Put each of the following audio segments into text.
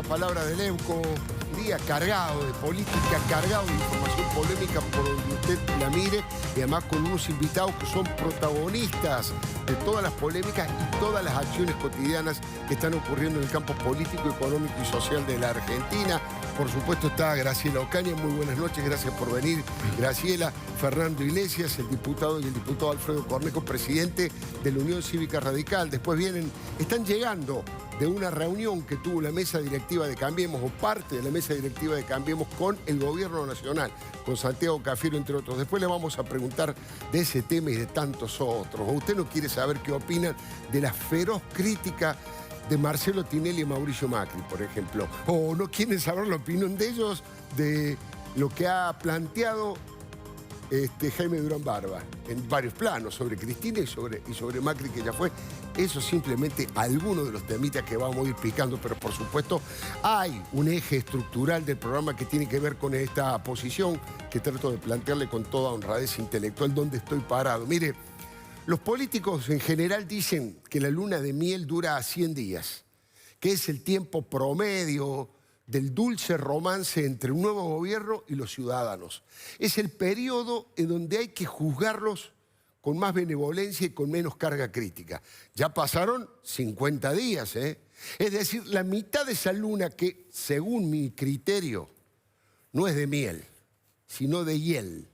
palabra de Leuco, un día cargado de política, cargado de información polémica por donde usted la mire, y además con unos invitados que son protagonistas de todas las polémicas y todas las acciones cotidianas que están ocurriendo en el campo político, económico y social de la Argentina. Por supuesto está Graciela Ocaña, muy buenas noches, gracias por venir. Graciela, Fernando Iglesias, el diputado, y el diputado Alfredo Cornejo, presidente de la Unión Cívica Radical. Después están llegando de una reunión que tuvo la mesa directiva de Cambiemos, o parte de la mesa directiva de Cambiemos, con el gobierno nacional, con Santiago Cafiero, entre otros. Después le vamos a preguntar de ese tema y de tantos otros. ¿O usted no quiere saber qué opinan de la feroz crítica de Marcelo Tinelli y Mauricio Macri, por ejemplo? ¿O no quieren saber la opinión de ellos de lo que ha planteado Jaime Durán Barba en varios planos, sobre Cristina y sobre Macri, que ya fue? Eso simplemente algunos de los temitas que vamos a ir picando, pero por supuesto hay un eje estructural del programa que tiene que ver con esta posición que trato de plantearle con toda honradez intelectual donde estoy parado. Mire, los políticos en general dicen que la luna de miel dura 100 días, que es el tiempo promedio del dulce romance entre un nuevo gobierno y los ciudadanos. Es el periodo en donde hay que juzgarlos con más benevolencia y con menos carga crítica. Ya pasaron 50 días, ¿eh? Es decir, la mitad de esa luna que, según mi criterio, no es de miel, sino de hiel.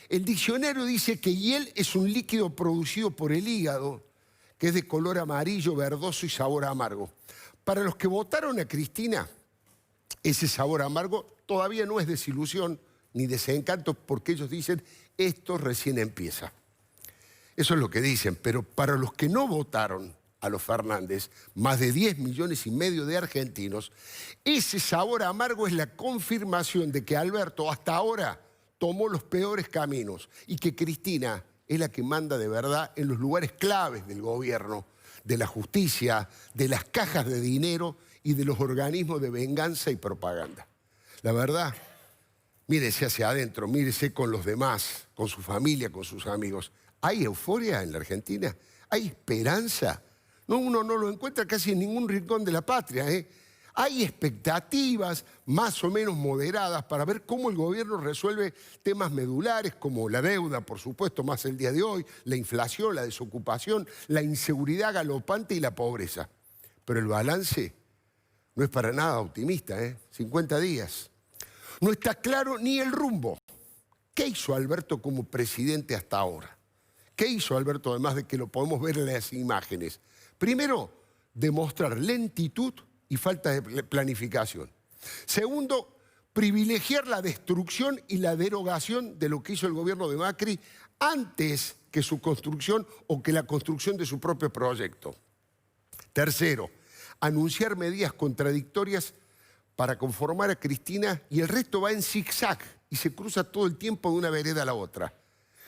El diccionario dice que hiel es un líquido producido por el hígado, que es de color amarillo, verdoso y sabor amargo. Para los que votaron a Cristina, ese sabor amargo todavía no es desilusión ni desencanto, porque ellos dicen, esto recién empieza. Eso es lo que dicen, pero para los que no votaron a los Fernández, más de 10,5 millones de argentinos, ese sabor amargo es la confirmación de que Alberto hasta ahora tomó los peores caminos y que Cristina es la que manda de verdad en los lugares claves del gobierno, de la justicia, de las cajas de dinero y de los organismos de venganza y propaganda. La verdad, mírese hacia adentro, mírese con los demás, con su familia, con sus amigos. ¿Hay euforia en la Argentina? ¿Hay esperanza? No, uno no lo encuentra casi en ningún rincón de la patria, ¿eh? Hay expectativas más o menos moderadas para ver cómo el gobierno resuelve temas medulares como la deuda, por supuesto, más el día de hoy, la inflación, la desocupación, la inseguridad galopante y la pobreza. Pero el balance no es para nada optimista, ¿eh? 50 días. No está claro ni el rumbo. ¿Qué hizo Alberto como presidente hasta ahora? ¿Qué hizo Alberto, además de que lo podemos ver en las imágenes? Primero, demostrar lentitud y falta de planificación. Segundo, privilegiar la destrucción y la derogación de lo que hizo el gobierno de Macri antes que su construcción o que la construcción de su propio proyecto. Tercero, anunciar medidas contradictorias para conformar a Cristina, y el resto va en zigzag y se cruza todo el tiempo de una vereda a la otra.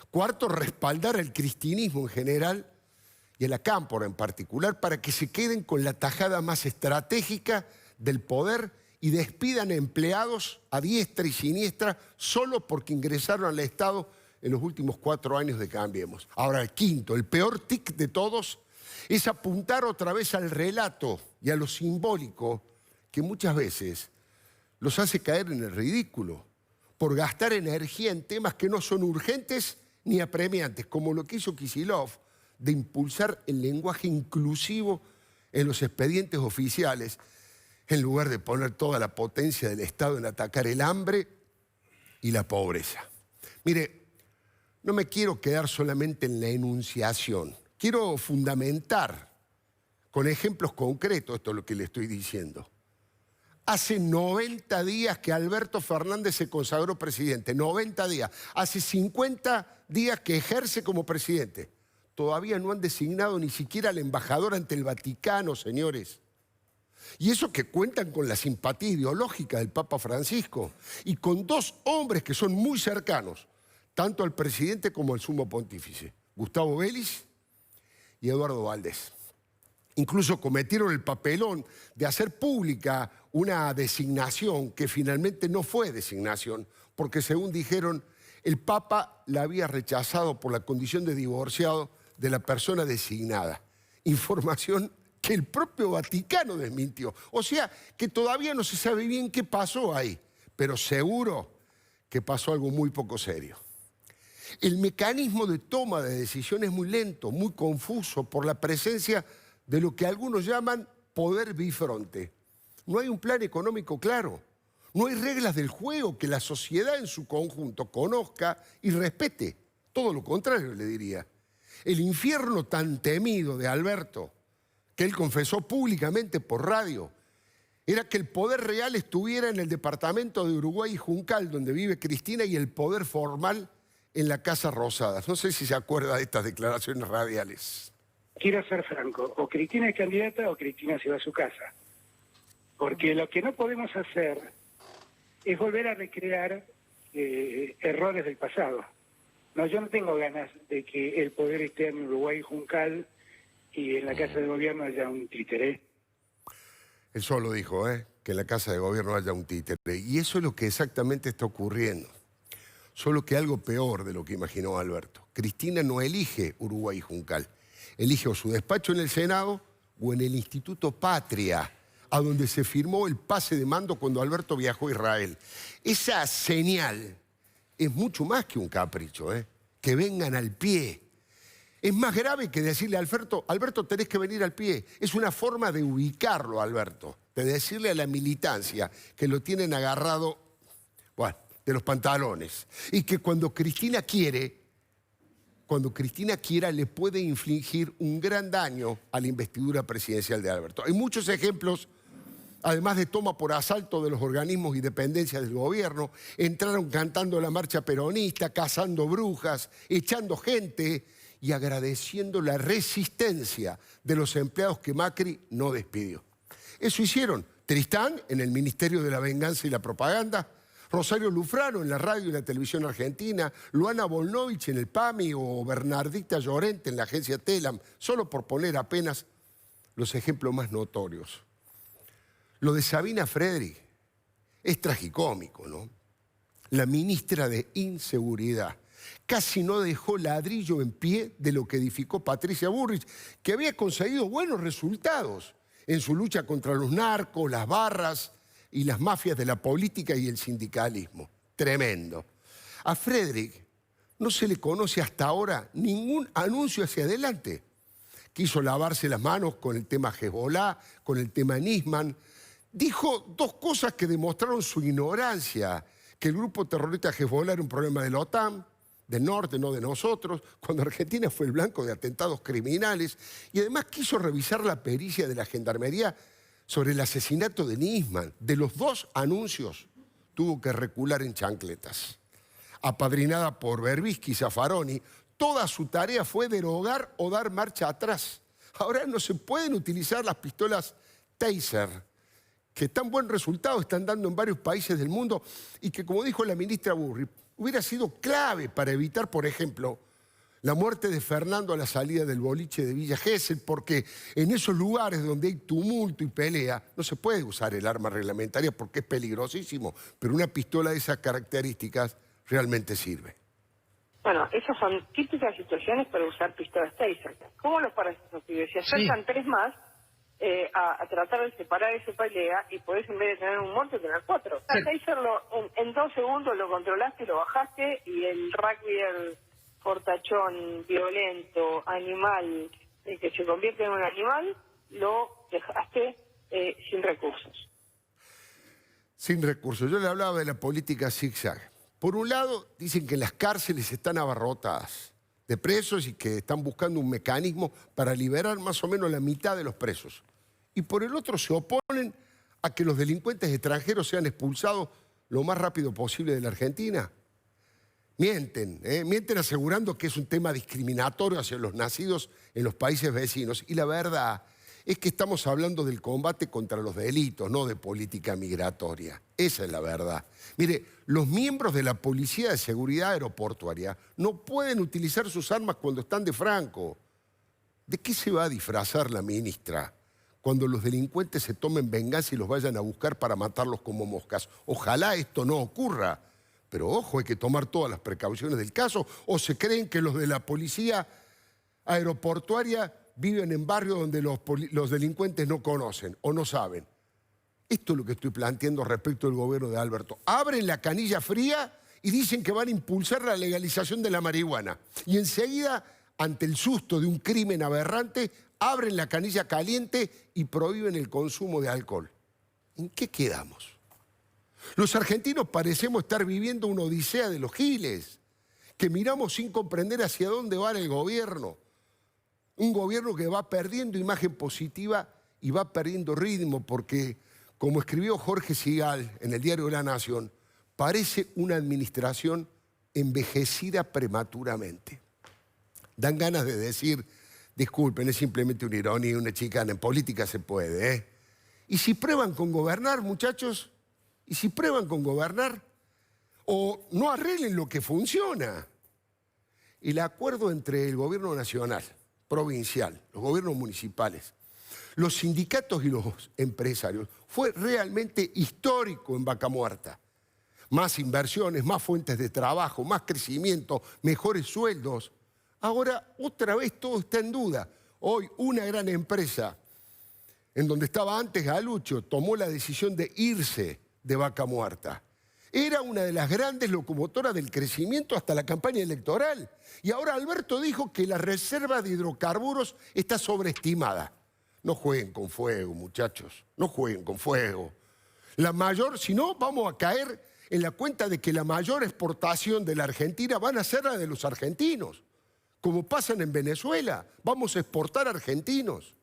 Cuarto, respaldar al cristinismo en general y a la cámpora en particular para que se queden con la tajada más estratégica del poder y despidan empleados a diestra y siniestra solo porque ingresaron al Estado en los últimos 4 años de Cambiemos. Ahora, el quinto, el peor tic de todos, es apuntar otra vez al relato y a lo simbólico que muchas veces los hace caer en el ridículo por gastar energía en temas que no son urgentes ni apremiantes, como lo que hizo Kicillof, de impulsar el lenguaje inclusivo en los expedientes oficiales, en lugar de poner toda la potencia del Estado en atacar el hambre y la pobreza. Mire, no me quiero quedar solamente en la enunciación, quiero fundamentar con ejemplos concretos esto es lo que le estoy diciendo. Hace 90 días que Alberto Fernández se consagró presidente, 90 días. Hace 50 días que ejerce como presidente. Todavía no han designado ni siquiera al embajador ante el Vaticano, señores. Y eso que cuentan con la simpatía ideológica del Papa Francisco y con 2 hombres que son muy cercanos, tanto al presidente como al sumo pontífice, Gustavo Vélez y Eduardo Valdés. Incluso cometieron el papelón de hacer pública una designación que finalmente no fue designación, porque según dijeron, el Papa la había rechazado por la condición de divorciado de la persona designada. Información que el propio Vaticano desmintió. O sea, que todavía no se sabe bien qué pasó ahí, pero seguro que pasó algo muy poco serio. El mecanismo de toma de decisiones es muy lento, muy confuso por la presencia de lo que algunos llaman poder bifronte. No hay un plan económico claro, no hay reglas del juego que la sociedad en su conjunto conozca y respete. Todo lo contrario, le diría. El infierno tan temido de Alberto, que él confesó públicamente por radio, era que el poder real estuviera en el departamento de Uruguay y Juncal, donde vive Cristina, y el poder formal en la Casa Rosada. No sé si se acuerda de estas declaraciones radiales. Quiero ser franco, o Cristina es candidata o Cristina se va a su casa. Porque lo que no podemos hacer es volver a recrear errores del pasado. No, yo no tengo ganas de que el poder esté en Uruguay y Juncal y en la Casa de Gobierno haya un títere. Él solo dijo, que en la Casa de Gobierno haya un títere. Y eso es lo que exactamente está ocurriendo. Solo que algo peor de lo que imaginó Alberto. Cristina no elige Uruguay y Juncal. Elige o su despacho en el Senado o en el Instituto Patria, a donde se firmó el pase de mando cuando Alberto viajó a Israel. Esa señal es mucho más que un capricho, que vengan al pie. Es más grave que decirle a Alberto, tenés que venir al pie. Es una forma de ubicarlo, Alberto, de decirle a la militancia que lo tienen agarrado, bueno, de los pantalones. Y que cuando Cristina quiera, le puede infligir un gran daño a la investidura presidencial de Alberto. Hay muchos ejemplos, además de toma por asalto de los organismos y dependencias del gobierno. Entraron cantando la marcha peronista, cazando brujas, echando gente y agradeciendo la resistencia de los empleados que Macri no despidió. Eso hicieron Tristán en el Ministerio de la Venganza y la Propaganda, Rosario Lufrano en la radio y la televisión argentina, Luana Volnovich en el PAMI o Bernardita Llorente en la agencia Telam, solo por poner apenas los ejemplos más notorios. Lo de Sabina Fredrik es tragicómico, ¿no? La ministra de Inseguridad casi no dejó ladrillo en pie de lo que edificó Patricia Bullrich, que había conseguido buenos resultados en su lucha contra los narcos, las barras y las mafias de la política y el sindicalismo. Tremendo. A Fredrik no se le conoce hasta ahora ningún anuncio hacia adelante. Quiso lavarse las manos con el tema Hezbollah, con el tema Nisman. Dijo dos cosas que demostraron su ignorancia, que el grupo terrorista Hezbollah era un problema de la OTAN, del norte, no de nosotros, cuando Argentina fue el blanco de atentados criminales, y además quiso revisar la pericia de la Gendarmería sobre el asesinato de Nisman. De los dos anuncios tuvo que recular en chancletas. Apadrinada por Berbisky y Zaffaroni, toda su tarea fue derogar o dar marcha atrás. Ahora no se pueden utilizar las pistolas Taser, que tan buen resultado están dando en varios países del mundo y que, como dijo la ministra Bullrich, hubiera sido clave para evitar, por ejemplo, la muerte de Fernando a la salida del boliche de Villa Gesell, porque en esos lugares donde hay tumulto y pelea no se puede usar el arma reglamentaria porque es peligrosísimo, pero una pistola de esas características realmente sirve. Bueno, esas son típicas situaciones para usar pistolas Taser. ¿Cómo los paras esos pibes? Si acercan tres más a tratar de separar esa pelea y podés, en vez de tener un muerto, tener cuatro. El Taser en 2 segundos lo controlaste, lo bajaste, y el rugby, el fortachón violento, animal, que se convierte en un animal, lo dejaste sin recursos. Sin recursos. Yo le hablaba de la política zigzag. Por un lado, dicen que las cárceles están abarrotadas de presos y que están buscando un mecanismo para liberar más o menos la mitad de los presos. Y por el otro se oponen a que los delincuentes extranjeros sean expulsados lo más rápido posible de la Argentina. Mienten, mienten asegurando que es un tema discriminatorio hacia los nacidos en los países vecinos. Y la verdad es que estamos hablando del combate contra los delitos, no de política migratoria. Esa es la verdad. Mire, los miembros de la Policía de Seguridad Aeroportuaria no pueden utilizar sus armas cuando están de franco. ¿De qué se va a disfrazar la ministra cuando los delincuentes se tomen venganza y los vayan a buscar para matarlos como moscas? Ojalá esto no ocurra. Pero ojo, hay que tomar todas las precauciones del caso, o se creen que los de la Policía Aeroportuaria viven en barrios donde los delincuentes no conocen o no saben. Esto es lo que estoy planteando respecto del gobierno de Alberto. Abren la canilla fría y dicen que van a impulsar la legalización de la marihuana. Y enseguida, ante el susto de un crimen aberrante, abren la canilla caliente y prohíben el consumo de alcohol. ¿En qué quedamos? Los argentinos parecemos estar viviendo una odisea de los giles, que miramos sin comprender hacia dónde va el gobierno. Un gobierno que va perdiendo imagen positiva y va perdiendo ritmo porque, como escribió Jorge Sigal en el diario La Nación, parece una administración envejecida prematuramente. Dan ganas de decir, disculpen, es simplemente una ironía, una chicana, en política se puede, ¿eh? ¿Y si prueban con gobernar, muchachos? ¿Y si prueban con gobernar? ¿O no arreglen lo que funciona? El acuerdo entre el gobierno nacional, provincial, los gobiernos municipales, los sindicatos y los empresarios fue realmente histórico en Vaca Muerta. Más inversiones, más fuentes de trabajo, más crecimiento, mejores sueldos. Ahora otra vez todo está en duda. Hoy una gran empresa, en donde estaba antes Galucho, tomó la decisión de irse de Vaca Muerta. Era una de las grandes locomotoras del crecimiento hasta la campaña electoral. Y ahora Alberto dijo que la reserva de hidrocarburos está sobreestimada. No jueguen con fuego, muchachos, no jueguen con fuego. La mayor, si no, vamos a caer en la cuenta de que la mayor exportación de la Argentina van a ser la de los argentinos. Como pasan en Venezuela, vamos a exportar argentinos.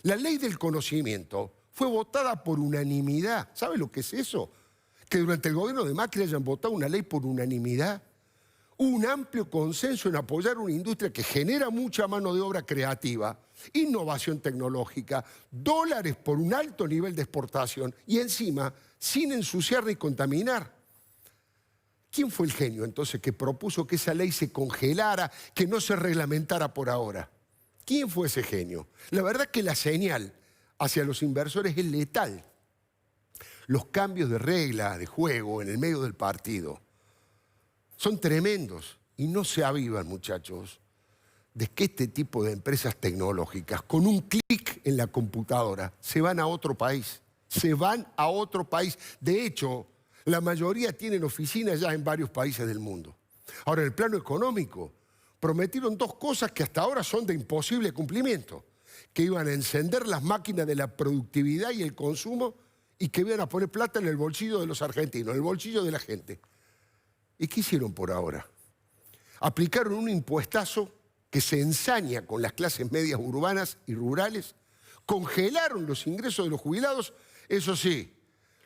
La ley del conocimiento fue votada por unanimidad. ¿Sabe lo que es eso? Que durante el gobierno de Macri hayan votado una ley por unanimidad. Un amplio consenso en apoyar una industria que genera mucha mano de obra creativa, innovación tecnológica, dólares por un alto nivel de exportación y encima sin ensuciar ni contaminar. ¿Quién fue el genio entonces que propuso que esa ley se congelara, que no se reglamentara por ahora? ¿Quién fue ese genio? La verdad que la señal hacia los inversores es letal. Los cambios de regla, de juego en el medio del partido son tremendos y no se avivan, muchachos, de que este tipo de empresas tecnológicas, con un clic en la computadora, se van a otro país. Se van a otro país. De hecho, la mayoría tienen oficinas ya en varios países del mundo. Ahora, en el plano económico, prometieron dos cosas que hasta ahora son de imposible cumplimiento. Que iban a encender las máquinas de la productividad y el consumo y que iban a poner plata en el bolsillo de los argentinos, en el bolsillo de la gente. ¿Y qué hicieron por ahora? Aplicaron un impuestazo que se ensaña con las clases medias urbanas y rurales, congelaron los ingresos de los jubilados, eso sí,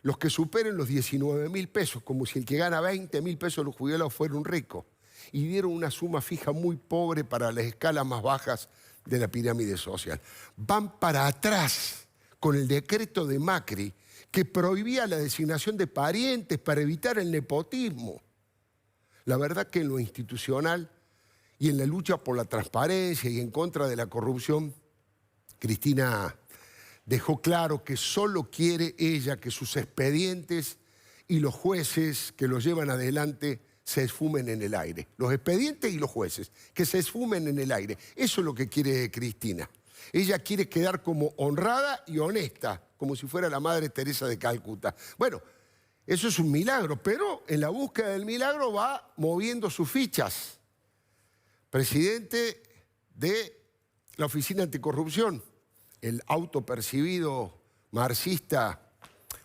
los que superen los 19.000 pesos, como si el que gana 20.000 pesos los jubilados fuera un rico, y dieron una suma fija muy pobre para las escalas más bajas de la pirámide social. Van para atrás con el decreto de Macri que prohibía la designación de parientes para evitar el nepotismo. La verdad que en lo institucional y en la lucha por la transparencia y en contra de la corrupción, Cristina dejó claro que solo quiere ella que sus expedientes y los jueces que los llevan adelante se esfumen en el aire. Los expedientes y los jueces, que se esfumen en el aire. Eso es lo que quiere Cristina. Ella quiere quedar como honrada y honesta, como si fuera la Madre Teresa de Calcuta. Bueno, eso es un milagro, pero en la búsqueda del milagro va moviendo sus fichas. Presidente de la Oficina Anticorrupción, el autopercibido marxista,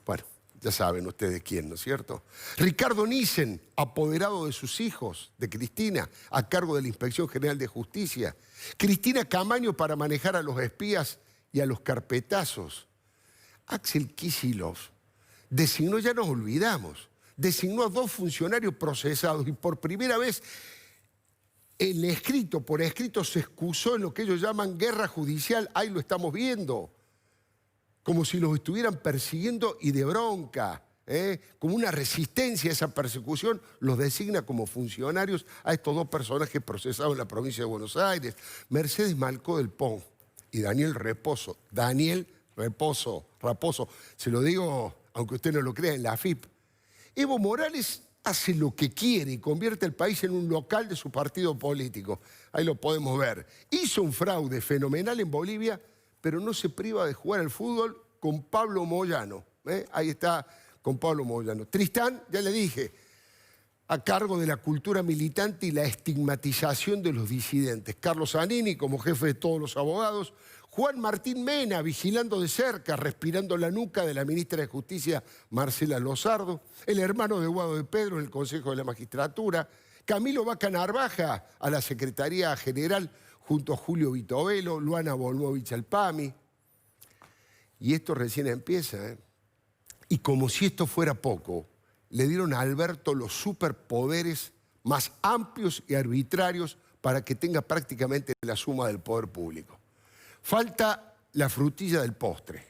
bueno, ya saben ustedes quién, ¿no es cierto? Ricardo Nissen, apoderado de sus hijos, de Cristina, a cargo de la Inspección General de Justicia. Cristina Camaño para manejar a los espías y a los carpetazos. Axel Kicillof designó, ya nos olvidamos, designó a 2 funcionarios procesados y por primera vez por escrito se excusó en lo que ellos llaman guerra judicial. Ahí lo estamos viendo. Como si los estuvieran persiguiendo y de bronca, como una resistencia a esa persecución, los designa como funcionarios a estos 2 personajes procesados en la provincia de Buenos Aires, Mercedes Malcó del Pon y Daniel Raposo, se lo digo, aunque usted no lo crea, en la AFIP. Evo Morales hace lo que quiere y convierte el país en un local de su partido político. Ahí lo podemos ver. Hizo un fraude fenomenal en Bolivia, pero no se priva de jugar al fútbol con Pablo Moyano. Ahí está con Pablo Moyano. Tristán, ya le dije, a cargo de la cultura militante y la estigmatización de los disidentes. Carlos Zanini como jefe de todos los abogados. Juan Martín Mena vigilando de cerca, respirando la nuca de la ministra de Justicia Marcela Lozardo. El hermano de Guado de Pedro en el Consejo de la Magistratura. Camilo Vaca Narvaja a la Secretaría General junto a Julio Vitovelo. Luana Volmovich Alpami. Y esto recién empieza, ¿eh? Y como si esto fuera poco, le dieron a Alberto los superpoderes más amplios y arbitrarios para que tenga prácticamente la suma del poder público. Falta la frutilla del postre,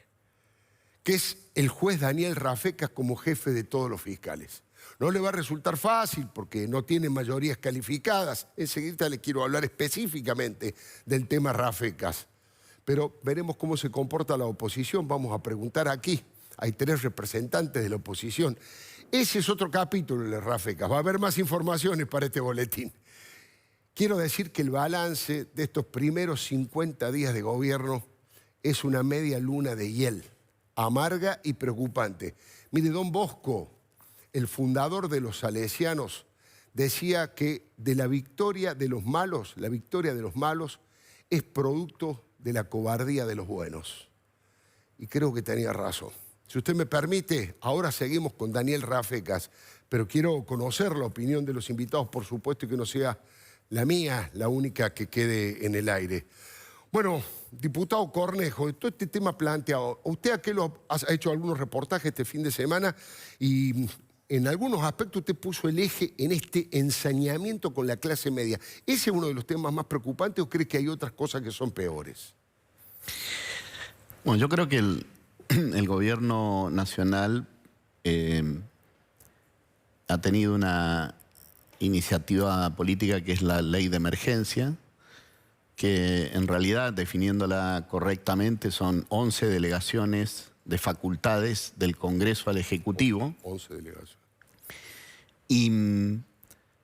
que es el juez Daniel Rafecas como jefe de todos los fiscales. No le va a resultar fácil porque no tiene mayorías calificadas. Enseguida le quiero hablar específicamente del tema Rafecas. Pero veremos cómo se comporta la oposición. Vamos a preguntar aquí. Hay 3 representantes de la oposición. Ese es otro capítulo de Rafecas. Va a haber más informaciones para este boletín. Quiero decir que el balance de estos primeros 50 días de gobierno es una media luna de hiel, amarga y preocupante. Mire, don Bosco, el fundador de los salesianos, decía que de la victoria de los malos, la victoria de los malos es producto de la cobardía de los buenos. Y creo que tenía razón. Si usted me permite, ahora seguimos con Daniel Rafecas, pero quiero conocer la opinión de los invitados, por supuesto, y que no sea la mía la única que quede en el aire. Bueno, diputado Cornejo, de todo este tema planteado, ¿usted a qué lo ha hecho algunos reportajes este fin de semana? Y en algunos aspectos usted puso el eje en este ensañamiento con la clase media. ¿Ese es uno de los temas más preocupantes o cree que hay otras cosas que son peores? Bueno, yo creo que el gobierno nacional ha tenido una iniciativa política que es la ley de emergencia, que en realidad, definiéndola correctamente, son 11 delegaciones de facultades del Congreso al Ejecutivo. 11 delegaciones. Y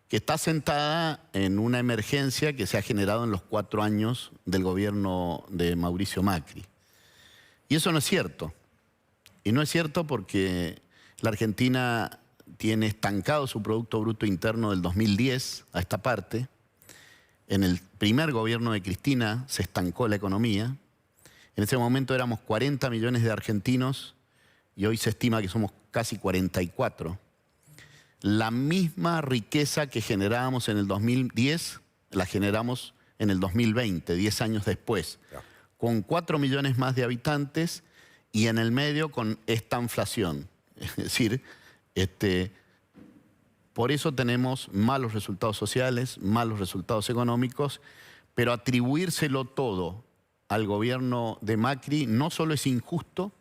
que está sentada en una emergencia que se ha generado en los 4 años del gobierno de Mauricio Macri. Y eso no es cierto. Y no es cierto porque la Argentina tiene estancado su Producto Bruto Interno del 2010 a esta parte. En el primer gobierno de Cristina se estancó la economía. En ese momento éramos 40 millones de argentinos y hoy se estima que somos casi 44. La misma riqueza que generábamos en el 2010 la generamos en el 2020, 10 años después, con 4 millones más de habitantes y en el medio con esta inflación. Es decir, por eso tenemos malos resultados sociales, malos resultados económicos, pero atribuírselo todo al gobierno de Macri no solo es injusto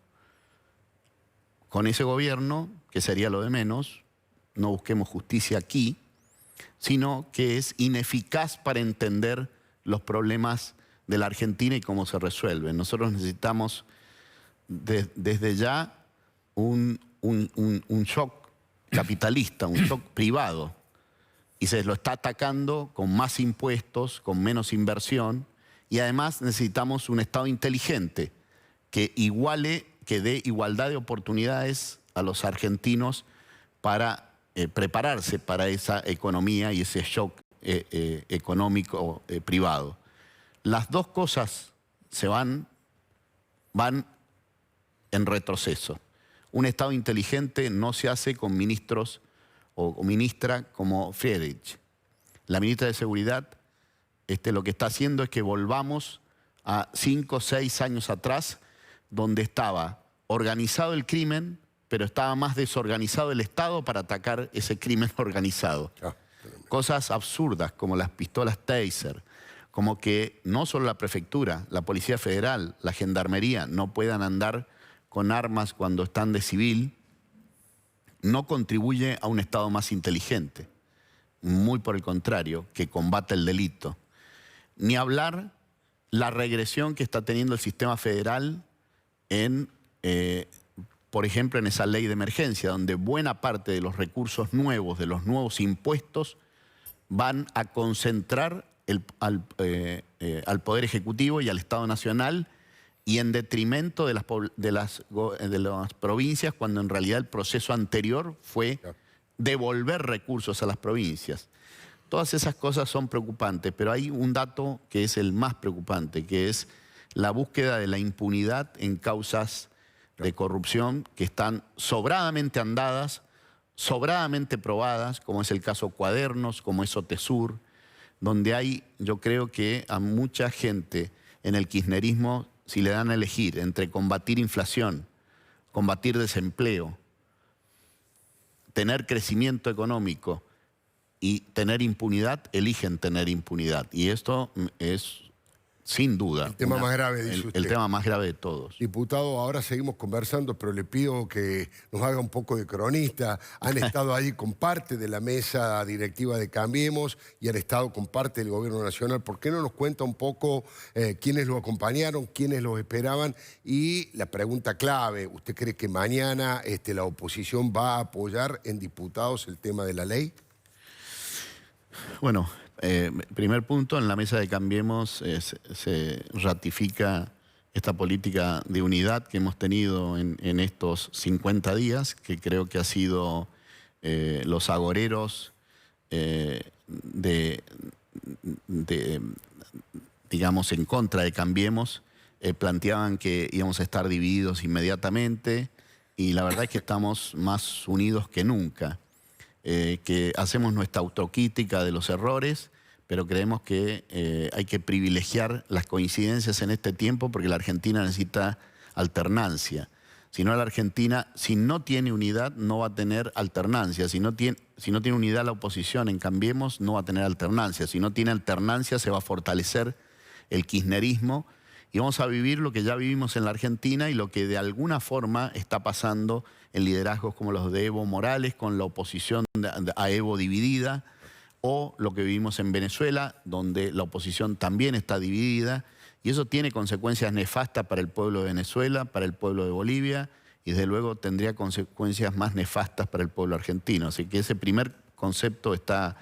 con ese gobierno, que sería lo de menos, no busquemos justicia aquí, sino que es ineficaz para entender los problemas de la Argentina y cómo se resuelven. Nosotros necesitamos desde ya un shock capitalista, un shock privado, y se lo está atacando con más impuestos, con menos inversión, y además necesitamos un Estado inteligente que dé igualdad de oportunidades a los argentinos para prepararse para esa economía y ese shock económico privado. Las dos cosas van en retroceso. Un Estado inteligente no se hace con ministros o ministra como Friedrich. La ministra de Seguridad lo que está haciendo es que volvamos a 5 o 6 años atrás, donde estaba organizado el crimen, pero estaba más desorganizado el Estado para atacar ese crimen organizado. Cosas absurdas como las pistolas Taser, como que no solo la prefectura, la Policía Federal, la Gendarmería no puedan andar con armas cuando están de civil, no contribuye a un Estado más inteligente. Muy por el contrario, que combate el delito. Ni hablar la regresión que está teniendo el sistema federal en por ejemplo, en esa ley de emergencia, donde buena parte de los recursos nuevos, de los nuevos impuestos, van a concentrar al Poder Ejecutivo y al Estado Nacional, y en detrimento de las provincias, cuando en realidad el proceso anterior fue devolver recursos a las provincias. Todas esas cosas son preocupantes, pero hay un dato que es el más preocupante, que es la búsqueda de la impunidad en causas de corrupción que están sobradamente andadas, sobradamente probadas, como es el caso Cuadernos, como es Otesur, donde hay, yo creo que a mucha gente en el kirchnerismo, si le dan a elegir entre combatir inflación, combatir desempleo, tener crecimiento económico y tener impunidad, eligen tener impunidad. Y esto es, sin duda, el tema más grave, dice usted. El tema más grave de todos. Diputado, ahora seguimos conversando, pero le pido que nos haga un poco de cronista. Han estado ahí con parte de la mesa directiva de Cambiemos y han estado con parte del Gobierno Nacional. ¿Por qué no nos cuenta un poco quiénes lo acompañaron, quiénes los esperaban? Y la pregunta clave, ¿usted cree que mañana la oposición va a apoyar en diputados el tema de la ley? Bueno, primer punto, en la mesa de Cambiemos se ratifica esta política de unidad que hemos tenido en estos 50 días, que creo que ha sido los agoreros digamos, en contra de Cambiemos, planteaban que íbamos a estar divididos inmediatamente, y la verdad es que estamos más unidos que nunca. Que hacemos nuestra autocrítica de los errores, pero creemos que hay que privilegiar las coincidencias en este tiempo, porque la Argentina necesita alternancia. Si no, la Argentina, si no tiene unidad, no va a tener alternancia. Si no tiene unidad la oposición en Cambiemos, no va a tener alternancia. Si no tiene alternancia, se va a fortalecer el kirchnerismo y vamos a vivir lo que ya vivimos en la Argentina y lo que de alguna forma está pasando en liderazgos como los de Evo Morales, con la oposición a Evo dividida, o lo que vivimos en Venezuela, donde la oposición también está dividida, y eso tiene consecuencias nefastas para el pueblo de Venezuela, para el pueblo de Bolivia, y desde luego tendría consecuencias más nefastas para el pueblo argentino. Así que ese primer concepto está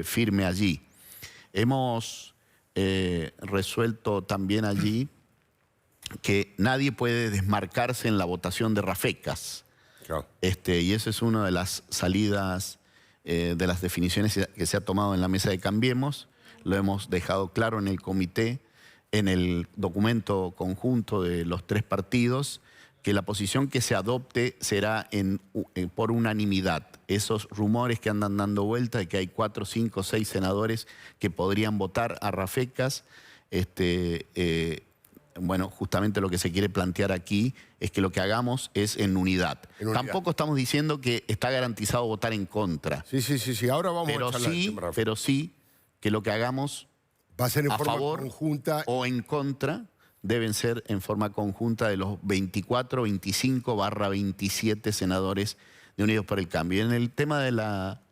firme allí. Hemos resuelto también allí que nadie puede desmarcarse en la votación de Rafecas. Claro. Y esa es una de las salidas, de las definiciones que se ha tomado en la mesa de Cambiemos. Lo hemos dejado claro en el comité, en el documento conjunto de los tres partidos, que la posición que se adopte será por unanimidad. Esos rumores que andan dando vuelta de que hay 4, 5, 6 senadores que podrían votar a Rafecas, bueno, justamente lo que se quiere plantear aquí es que lo que hagamos es en unidad. Tampoco estamos diciendo que está garantizado votar en contra. Sí. Ahora vamos a charlar. Pero sí que lo que hagamos va a ser en a forma favor conjunta o en contra deben ser en forma conjunta de los 24, 25/27 senadores de Unidos por el Cambio. Y en el tema de la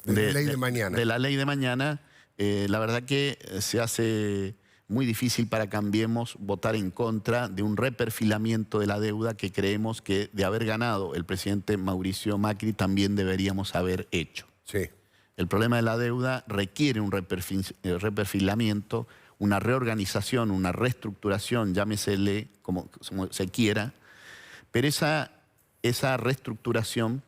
ley de mañana. De la ley de mañana, la verdad que se hace muy difícil para Cambiemos votar en contra de un reperfilamiento de la deuda que creemos que, de haber ganado el presidente Mauricio Macri, también deberíamos haber hecho. Sí. El problema de la deuda requiere un reperfilamiento, una reorganización, una reestructuración, llámesele como se quiera, pero esa reestructuración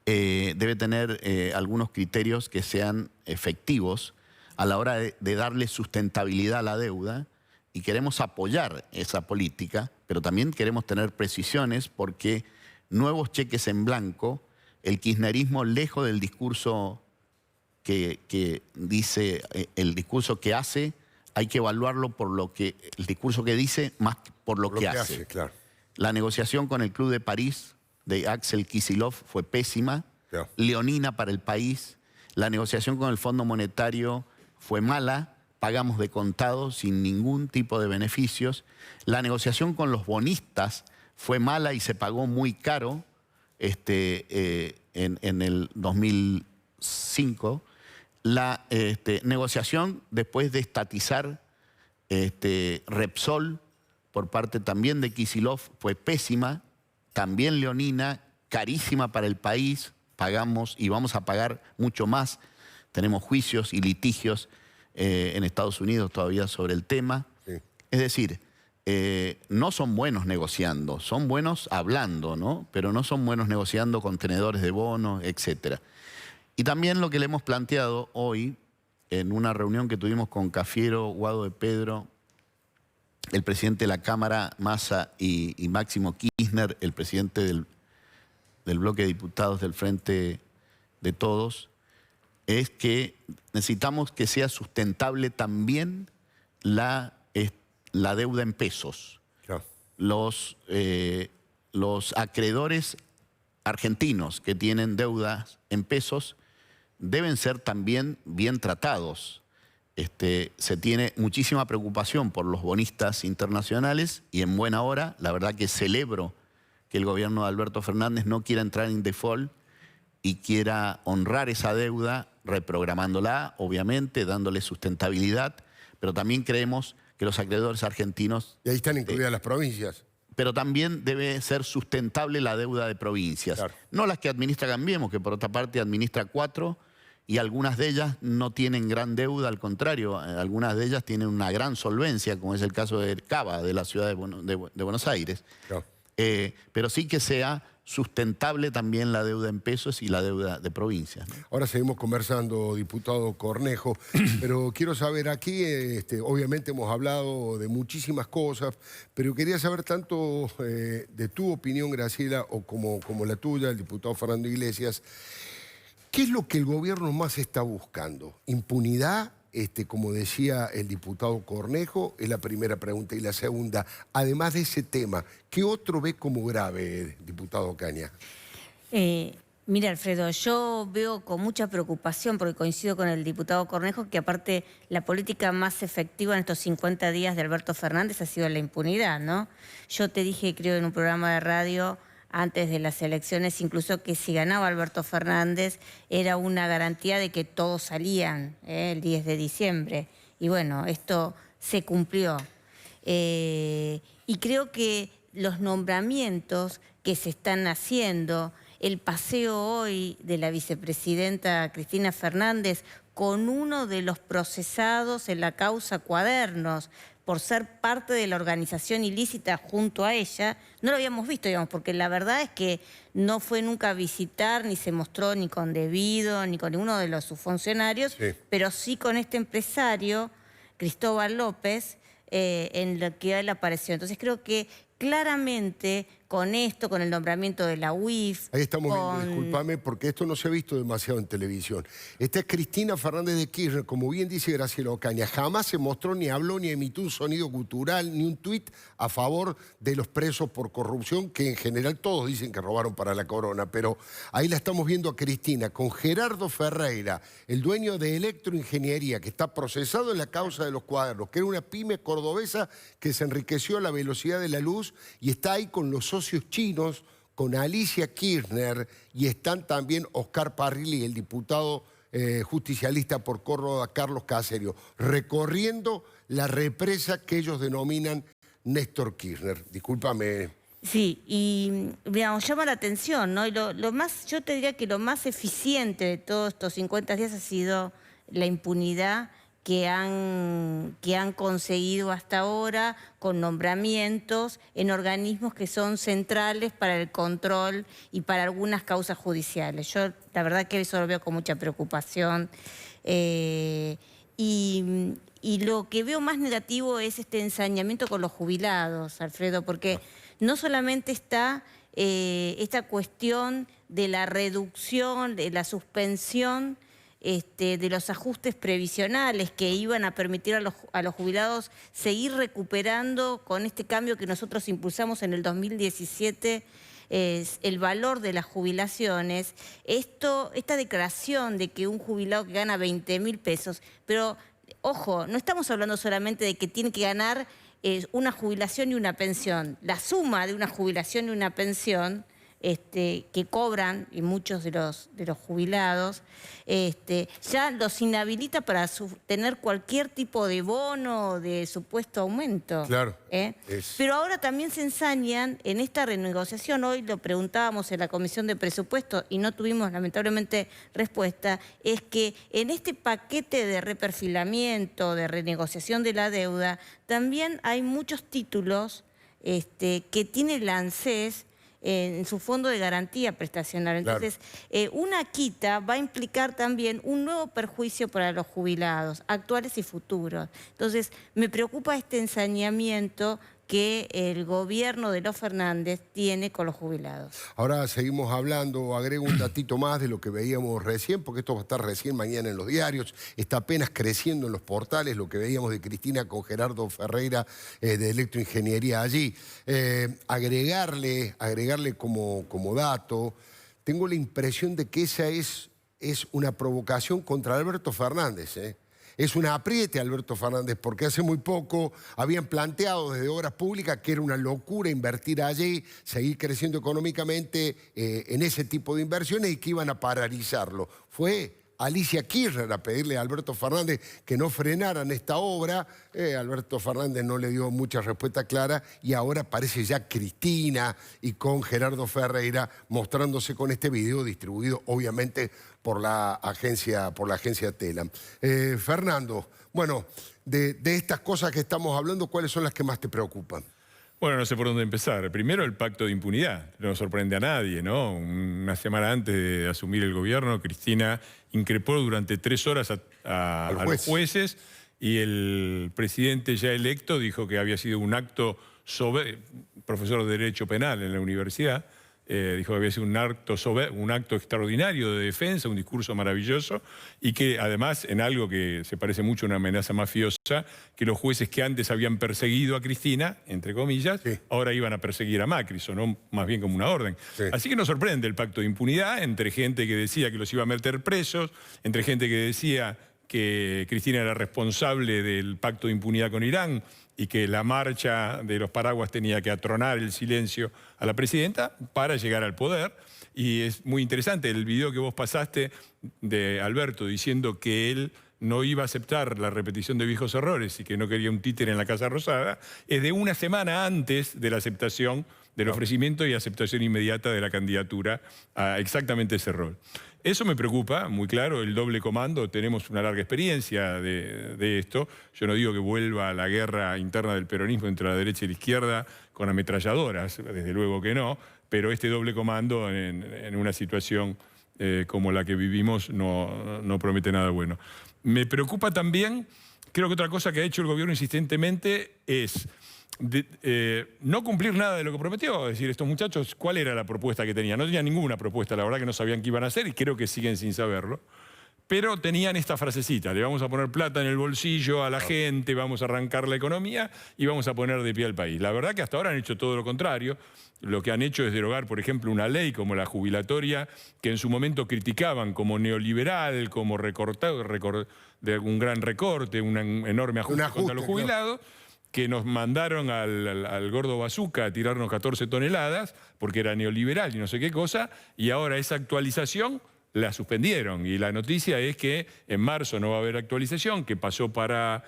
debe tener algunos criterios que sean efectivos a la hora de darle sustentabilidad a la deuda, y queremos apoyar esa política, pero también queremos tener precisiones, porque nuevos cheques en blanco, el kirchnerismo, lejos del discurso que dice, el discurso que hace, hay que evaluarlo por lo que, el discurso que dice más por lo que hace. Claro. La negociación con el Club de París de Axel Kicillof fue pésima, claro, leonina para el país. La negociación con el Fondo Monetario fue mala, pagamos de contado sin ningún tipo de beneficios. La negociación con los bonistas fue mala y se pagó muy caro en el 2005. La negociación después de estatizar Repsol por parte también de Kicillof fue pésima, también leonina, carísima para el país, pagamos y vamos a pagar mucho más. Tenemos juicios y litigios en Estados Unidos todavía sobre el tema. Sí. Es decir, no son buenos negociando, son buenos hablando, ¿no? Pero no son buenos negociando con tenedores de bonos, etc. Y también lo que le hemos planteado hoy, en una reunión que tuvimos con Cafiero, Guado de Pedro, el presidente de la Cámara, Massa, y Máximo Kirchner, el presidente del bloque de diputados del Frente de Todos, es que necesitamos que sea sustentable también la deuda en pesos. Claro. Los acreedores argentinos que tienen deudas en pesos deben ser también bien tratados. Se tiene muchísima preocupación por los bonistas internacionales y en buena hora, la verdad que celebro que el gobierno de Alberto Fernández no quiera entrar en default y quiera honrar esa deuda, reprogramándola, obviamente, dándole sustentabilidad, pero también creemos que los acreedores argentinos... Y ahí están incluidas las provincias. Pero también debe ser sustentable la deuda de provincias. Claro. No las que administra Cambiemos, que por otra parte administra 4, y algunas de ellas no tienen gran deuda, al contrario, algunas de ellas tienen una gran solvencia, como es el caso de Cava, de la ciudad de Buenos Aires. Claro. Pero sí que sea sustentable también la deuda en pesos y la deuda de provincias, ¿no? Ahora seguimos conversando, diputado Cornejo, pero quiero saber aquí, obviamente hemos hablado de muchísimas cosas, pero quería saber tanto de tu opinión, Graciela, o como la tuya, el diputado Fernando Iglesias. ¿Qué es lo que el gobierno más está buscando? ¿Impunidad? Como decía el diputado Cornejo, es la primera pregunta. Y la segunda, además de ese tema, ¿qué otro ve como grave, diputado Ocaña? Mira, Alfredo, yo veo con mucha preocupación, porque coincido con el diputado Cornejo, que aparte la política más efectiva en estos 50 días de Alberto Fernández ha sido la impunidad, ¿no? Yo te dije, creo, en un programa de radio antes de las elecciones, incluso que si ganaba Alberto Fernández era una garantía de que todos salían el 10 de diciembre. Y bueno, esto se cumplió. Y creo que los nombramientos que se están haciendo, el paseo hoy de la vicepresidenta Cristina Fernández con uno de los procesados en la causa Cuadernos, por ser parte de la organización ilícita junto a ella, no lo habíamos visto, digamos, porque la verdad es que no fue nunca a visitar, ni se mostró ni con Devido, ni con ninguno de sus funcionarios, sí, pero sí con este empresario, Cristóbal López, en lo que él apareció. Entonces creo que claramente con esto, con el nombramiento de la UIF... Ahí estamos viendo, discúlpame, porque esto no se ha visto demasiado en televisión. Esta es Cristina Fernández de Kirchner, como bien dice Graciela Ocaña. Jamás se mostró, ni habló, ni emitió un sonido gutural, ni un tuit a favor de los presos por corrupción, que en general todos dicen que robaron para la corona. Pero ahí la estamos viendo a Cristina, con Gerardo Ferreira, el dueño de Electroingeniería, que está procesado en la causa de los Cuadernos, que era una pyme cordobesa que se enriqueció a la velocidad de la luz y está ahí con los socios chinos, con Alicia Kirchner, y están también Oscar Parrilli, el diputado justicialista por Córdoba, Carlos Caserio, recorriendo la represa que ellos denominan Néstor Kirchner. Discúlpame. Sí, y digamos, llama la atención, ¿no? Y lo más, yo te diría que lo más eficiente de todos estos 50 días ha sido la impunidad que han conseguido hasta ahora con nombramientos en organismos que son centrales para el control y para algunas causas judiciales. Yo la verdad que eso lo veo con mucha preocupación. Y lo que veo más negativo es este ensañamiento con los jubilados, Alfredo, porque no solamente está esta cuestión de la reducción, de la suspensión de los ajustes previsionales que iban a permitir a los jubilados seguir recuperando con este cambio que nosotros impulsamos en el 2017, el valor de las jubilaciones. Esta declaración de que un jubilado que gana 20.000 pesos, pero ojo, no estamos hablando solamente de que tiene que ganar una jubilación y una pensión. La suma de una jubilación y una pensión que cobran, y muchos de los jubilados, ya los inhabilita para tener cualquier tipo de bono o de supuesto aumento. Claro. Pero ahora también se ensañan en esta renegociación. Hoy lo preguntábamos en la Comisión de Presupuestos y no tuvimos lamentablemente respuesta, es que en este paquete de reperfilamiento, de renegociación de la deuda, también hay muchos títulos que tiene el ANSES en su fondo de garantía prestacional. Entonces, una quita va a implicar también un nuevo perjuicio para los jubilados, actuales y futuros. Entonces, me preocupa este ensañamiento que el gobierno de los Fernández tiene con los jubilados. Ahora seguimos hablando, agrego un datito más de lo que veíamos recién, porque esto va a estar recién mañana en los diarios, está apenas creciendo en los portales, lo que veíamos de Cristina con Gerardo Ferreira de Electroingeniería allí. Agregarle como dato, tengo la impresión de que esa es una provocación contra Alberto Fernández, Es un apriete Alberto Fernández, porque hace muy poco habían planteado desde Obras Públicas que era una locura invertir allí, seguir creciendo económicamente en ese tipo de inversiones y que iban a paralizarlo. Fue Alicia Kirchner a pedirle a Alberto Fernández que no frenaran esta obra. Alberto Fernández no le dio mucha respuesta clara y ahora parece ya Cristina y con Gerardo Ferreira mostrándose con este video distribuido obviamente por la agencia Telam. Fernando, bueno, de estas cosas que estamos hablando, ¿cuáles son las que más te preocupan? Bueno, no sé por dónde empezar. Primero, el pacto de impunidad. No sorprende a nadie, ¿no? Una semana antes de asumir el gobierno, Cristina increpó durante 3 horas a los jueces y el presidente ya electo dijo que había sido un acto profesor de Derecho Penal en la universidad, dijo que había sido un acto extraordinario de defensa, un discurso maravilloso, y que además, en algo que se parece mucho a una amenaza mafiosa, que los jueces que antes habían perseguido a Cristina, entre comillas, ahora iban a perseguir a Macri, sonó más bien como una orden. Así que nos sorprende el pacto de impunidad entre gente que decía que los iba a meter presos, entre gente que decía que Cristina era responsable del pacto de impunidad con Irán y que la marcha de los paraguas tenía que atronar el silencio a la presidenta para llegar al poder. Y es muy interesante el video que vos pasaste de Alberto diciendo que él no iba a aceptar la repetición de viejos errores y que no quería un títere en la Casa Rosada, es de una semana antes de la aceptación del ofrecimiento y aceptación inmediata de la candidatura a exactamente ese rol. Eso me preocupa, muy claro, el doble comando. Tenemos una larga experiencia de esto. Yo no digo que vuelva a la guerra interna del peronismo entre la derecha y la izquierda con ametralladoras, desde luego que no, pero este doble comando en una situación como la que vivimos no promete nada bueno. Me preocupa también, creo que otra cosa que ha hecho el gobierno insistentemente es no cumplir nada de lo que prometió. Es decir, estos muchachos, ¿cuál era la propuesta que tenían? No tenían ninguna propuesta, la verdad que no sabían qué iban a hacer y creo que siguen sin saberlo. Pero tenían esta frasecita, le vamos a poner plata en el bolsillo a la gente, vamos a arrancar la economía y vamos a poner de pie al país. La verdad que hasta ahora han hecho todo lo contrario. Lo que han hecho es derogar, por ejemplo, una ley como la jubilatoria, que en su momento criticaban como neoliberal, como de un gran recorte, un enorme ajuste contra los jubilados, que nos mandaron al gordo Bazooka a tirarnos 14 toneladas, porque era neoliberal y no sé qué cosa, y ahora esa actualización la suspendieron. Y la noticia es que en marzo no va a haber actualización, que pasó para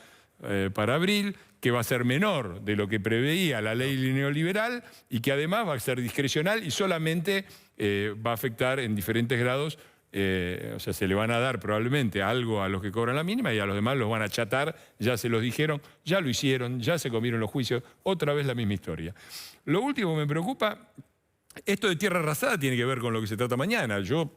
abril, que va a ser menor de lo que preveía la ley neoliberal y que además va a ser discrecional y solamente va a afectar en diferentes grados. O sea, se le van a dar probablemente algo a los que cobran la mínima y a los demás los van a achatar, ya se los dijeron, ya lo hicieron, ya se comieron los juicios, otra vez la misma historia. Lo último que me preocupa, esto de tierra arrasada tiene que ver con lo que se trata mañana. Yo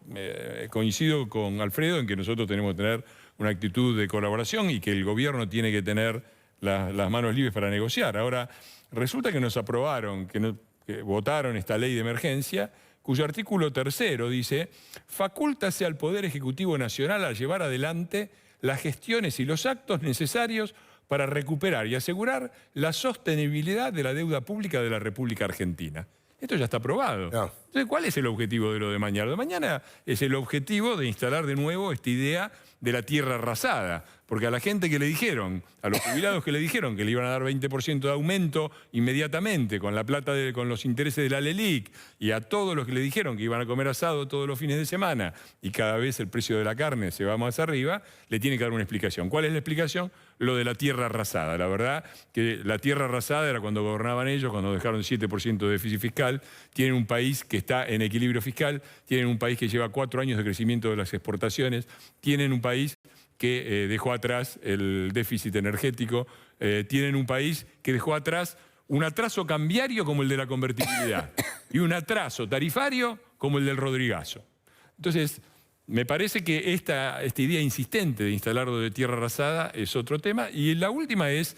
coincido con Alfredo en que nosotros tenemos que tener una actitud de colaboración y que el gobierno tiene que tener las manos libres para negociar. Ahora, resulta que nos aprobaron, que votaron esta ley de emergencia, cuyo artículo 3 dice: facúltase al Poder Ejecutivo Nacional a llevar adelante las gestiones y los actos necesarios para recuperar y asegurar la sostenibilidad de la deuda pública de la República Argentina. Esto ya está aprobado. No. Entonces, ¿cuál es el objetivo de lo de mañana? Lo de mañana es el objetivo de instalar de nuevo esta idea de la tierra arrasada. Porque a la gente que le dijeron, a los jubilados que le dijeron que le iban a dar 20% de aumento inmediatamente con la plata, con los intereses de la LELIC, y a todos los que le dijeron que iban a comer asado todos los fines de semana y cada vez el precio de la carne se va más arriba, le tiene que dar una explicación. ¿Cuál es la explicación? Lo de la tierra arrasada. La verdad que la tierra arrasada era cuando gobernaban ellos, cuando dejaron 7% de déficit fiscal. Tienen un país que está en equilibrio fiscal, tienen un país que lleva 4 años de crecimiento de las exportaciones, tienen un país que dejó atrás el déficit energético, tienen un país que dejó atrás un atraso cambiario como el de la convertibilidad y un atraso tarifario como el del Rodrigazo. Entonces, me parece que esta idea insistente de instalarlo de tierra arrasada es otro tema. Y la última es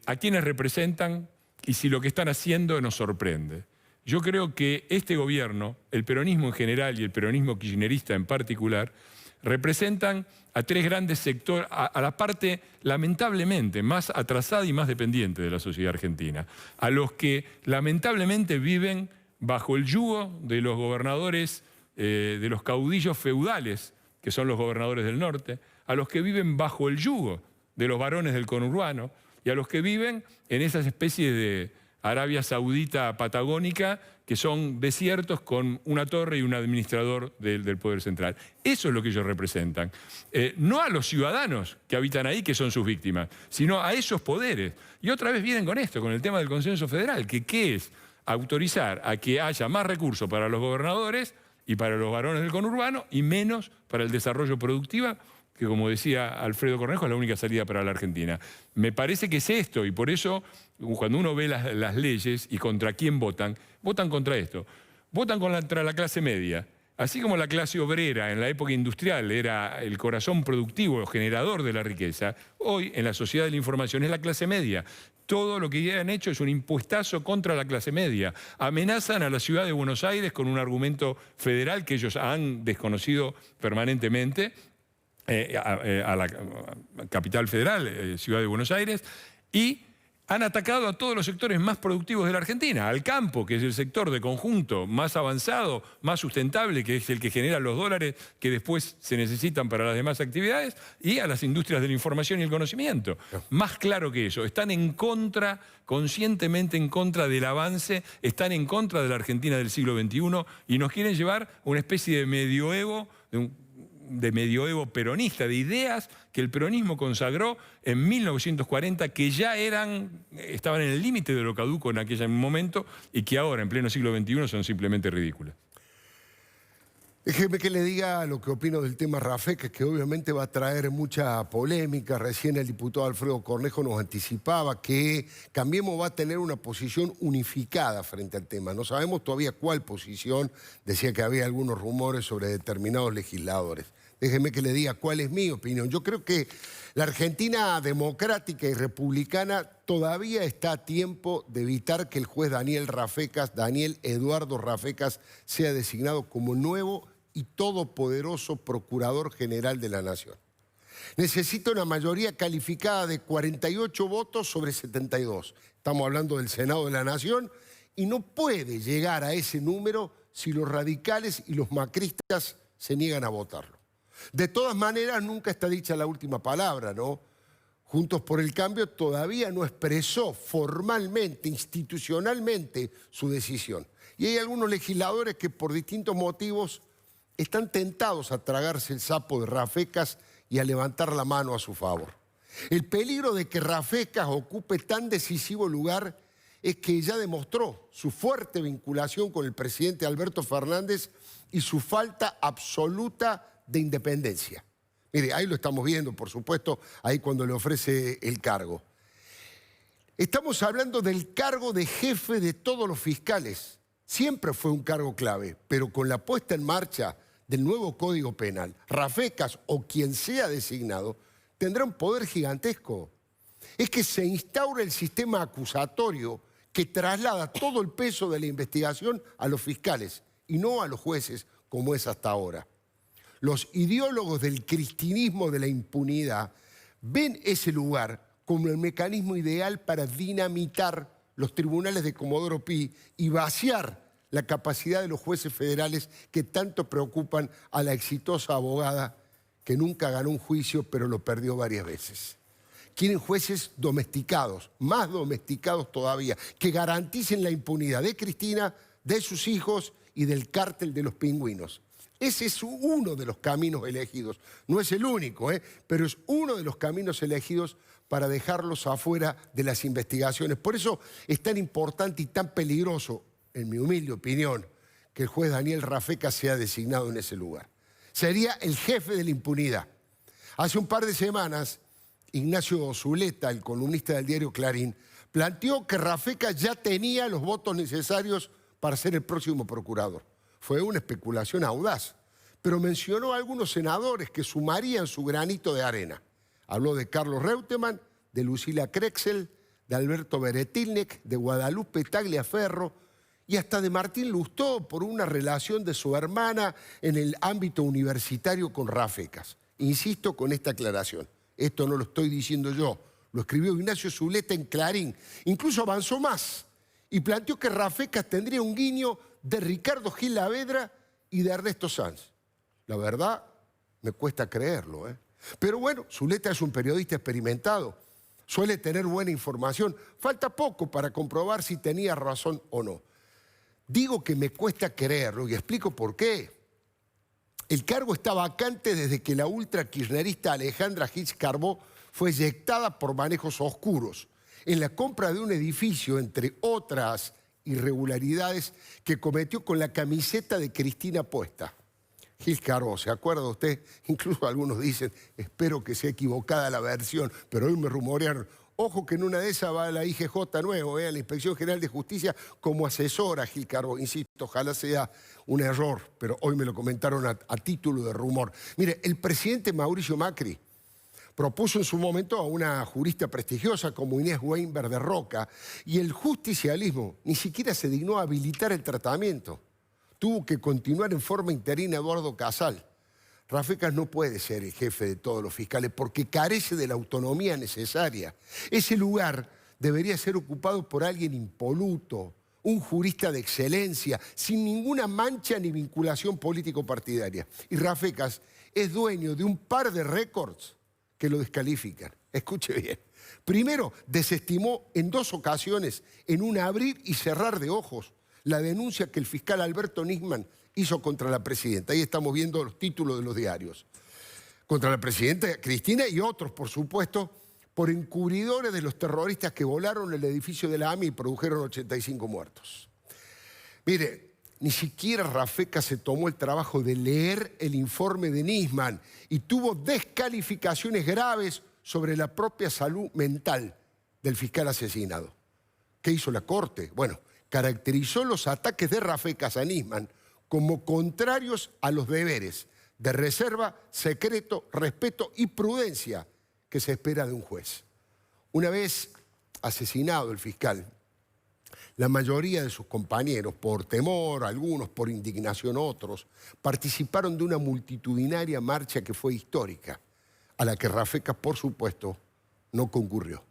a quienes representan y si lo que están haciendo nos sorprende. Yo creo que este gobierno, el peronismo en general y el peronismo kirchnerista en particular, representan a 3 grandes sectores, a la parte lamentablemente más atrasada y más dependiente de la sociedad argentina, a los que lamentablemente viven bajo el yugo de los gobernadores, de los caudillos feudales, que son los gobernadores del norte, a los que viven bajo el yugo de los varones del conurbano y a los que viven en esas especies de Arabia Saudita patagónica, que son desiertos con una torre y un administrador del Poder Central. Eso es lo que ellos representan. No a los ciudadanos que habitan ahí, que son sus víctimas, sino a esos poderes. Y otra vez vienen con esto, con el tema del consenso federal, que ¿qué es? Autorizar a que haya más recursos para los gobernadores y para los varones del conurbano y menos para el desarrollo productivo, que como decía Alfredo Cornejo es la única salida para la Argentina. Me parece que es esto y por eso cuando uno ve las leyes y contra quién votan, votan contra esto. Votan contra la clase media. Así como la clase obrera en la época industrial era el corazón productivo, el generador de la riqueza, hoy en la sociedad de la información es la clase media. Todo lo que han hecho es un impuestazo contra la clase media. Amenazan a la ciudad de Buenos Aires con un argumento federal que ellos han desconocido permanentemente, a la capital federal, Ciudad de Buenos Aires, y han atacado a todos los sectores más productivos de la Argentina, al campo, que es el sector de conjunto más avanzado, más sustentable, que es el que genera los dólares que después se necesitan para las demás actividades, y a las industrias de la información y el conocimiento. Más claro que eso, están en contra, conscientemente en contra del avance, están en contra de la Argentina del siglo XXI y nos quieren llevar a una especie de medioevo, de medioevo peronista, de ideas que el peronismo consagró en 1940, que ya estaban en el límite de lo caduco en aquel momento y que ahora, en pleno siglo XXI, son simplemente ridículas. Déjeme que le diga lo que opino del tema Rafecas, que obviamente va a traer mucha polémica. Recién el diputado Alfredo Cornejo nos anticipaba que Cambiemos va a tener una posición unificada frente al tema. No sabemos todavía cuál posición. Decía que había algunos rumores sobre determinados legisladores. Déjeme que le diga cuál es mi opinión. Yo creo que la Argentina democrática y republicana todavía está a tiempo de evitar que el juez Daniel Eduardo Rafecas, sea designado como nuevo y todopoderoso Procurador General de la Nación. Necesita una mayoría calificada de 48 votos sobre 72. Estamos hablando del Senado de la Nación y no puede llegar a ese número si los radicales y los macristas se niegan a votarlo. De todas maneras, nunca está dicha la última palabra, ¿no? Juntos por el Cambio todavía no expresó formalmente, institucionalmente, su decisión. Y hay algunos legisladores que por distintos motivos están tentados a tragarse el sapo de Rafecas y a levantar la mano a su favor. El peligro de que Rafecas ocupe tan decisivo lugar es que ya demostró su fuerte vinculación con el presidente Alberto Fernández y su falta absoluta de independencia. Mire, ahí lo estamos viendo, por supuesto, ahí cuando le ofrece el cargo. Estamos hablando del cargo de jefe de todos los fiscales. Siempre fue un cargo clave, pero con la puesta en marcha del nuevo Código Penal, Rafecas o quien sea designado tendrá un poder gigantesco. Es que se instaura el sistema acusatorio que traslada todo el peso de la investigación a los fiscales y no a los jueces como es hasta ahora. Los ideólogos del cristinismo de la impunidad ven ese lugar como el mecanismo ideal para dinamitar los tribunales de Comodoro Pi y vaciar la capacidad de los jueces federales que tanto preocupan a la exitosa abogada que nunca ganó un juicio pero lo perdió varias veces. Quieren jueces domesticados, más domesticados todavía, que garanticen la impunidad de Cristina, de sus hijos y del cártel de los pingüinos. Ese es uno de los caminos elegidos. No es el único, pero es uno de los caminos elegidos para dejarlos afuera de las investigaciones. Por eso es tan importante y tan peligroso, en mi humilde opinión, que el juez Daniel Rafecas sea designado en ese lugar. Sería el jefe de la impunidad. Hace un par de semanas, Ignacio Zuleta, el columnista del diario Clarín, planteó que Rafecas ya tenía los votos necesarios para ser el próximo procurador. Fue una especulación audaz, pero mencionó a algunos senadores que sumarían su granito de arena. Habló de Carlos Reutemann, de Lucila Krexel, de Alberto Beretilnek, de Guadalupe Tagliaferro y hasta de Martín Lustó por una relación de su hermana en el ámbito universitario con Rafecas. Insisto con esta aclaración. Esto no lo estoy diciendo yo, lo escribió Ignacio Zuleta en Clarín. Incluso avanzó más y planteó que Rafecas tendría un guiño de Ricardo Gil Lavedra y de Ernesto Sanz. La verdad, me cuesta creerlo, Pero bueno, Zuleta es un periodista experimentado, suele tener buena información. Falta poco para comprobar si tenía razón o no. Digo que me cuesta creerlo y explico por qué. El cargo está vacante desde que la ultra kirchnerista Alejandra Hitz Carbó fue eyectada por manejos oscuros en la compra de un edificio, entre otras irregularidades que cometió con la camiseta de Cristina puesta. Gil Carbó, ¿se acuerda usted? Incluso algunos dicen, espero que sea equivocada la versión, pero hoy me rumorearon. Ojo que en una de esas va a la IGJ nuevo, a la Inspección General de Justicia, como asesora Gil Carbó. Insisto, ojalá sea un error, pero hoy me lo comentaron a título de rumor. Mire, el presidente Mauricio Macri propuso en su momento a una jurista prestigiosa como Inés Weinberg de Roca y el justicialismo ni siquiera se dignó a habilitar el tratamiento. Tuvo que continuar en forma interina Eduardo Casal. Rafecas no puede ser el jefe de todos los fiscales porque carece de la autonomía necesaria. Ese lugar debería ser ocupado por alguien impoluto, un jurista de excelencia, sin ninguna mancha ni vinculación político-partidaria. Y Rafecas es dueño de un par de récords que lo descalifican. Escuche bien. Primero, desestimó en 2 ocasiones, en un abrir y cerrar de ojos, la denuncia que el fiscal Alberto Nisman hizo contra la presidenta. Ahí estamos viendo los títulos de los diarios. Contra la presidenta Cristina y otros, por supuesto, por encubridores de los terroristas que volaron el edificio de la AMI y produjeron 85 muertos. Mire, ni siquiera Rafecas se tomó el trabajo de leer el informe de Nisman y tuvo descalificaciones graves sobre la propia salud mental del fiscal asesinado. ¿Qué hizo la Corte? Bueno, caracterizó los ataques de Rafecas a Nisman como contrarios a los deberes de reserva, secreto, respeto y prudencia que se espera de un juez. Una vez asesinado el fiscal, la mayoría de sus compañeros, por temor, algunos por indignación, otros, participaron de una multitudinaria marcha que fue histórica, a la que Rafecas, por supuesto, no concurrió.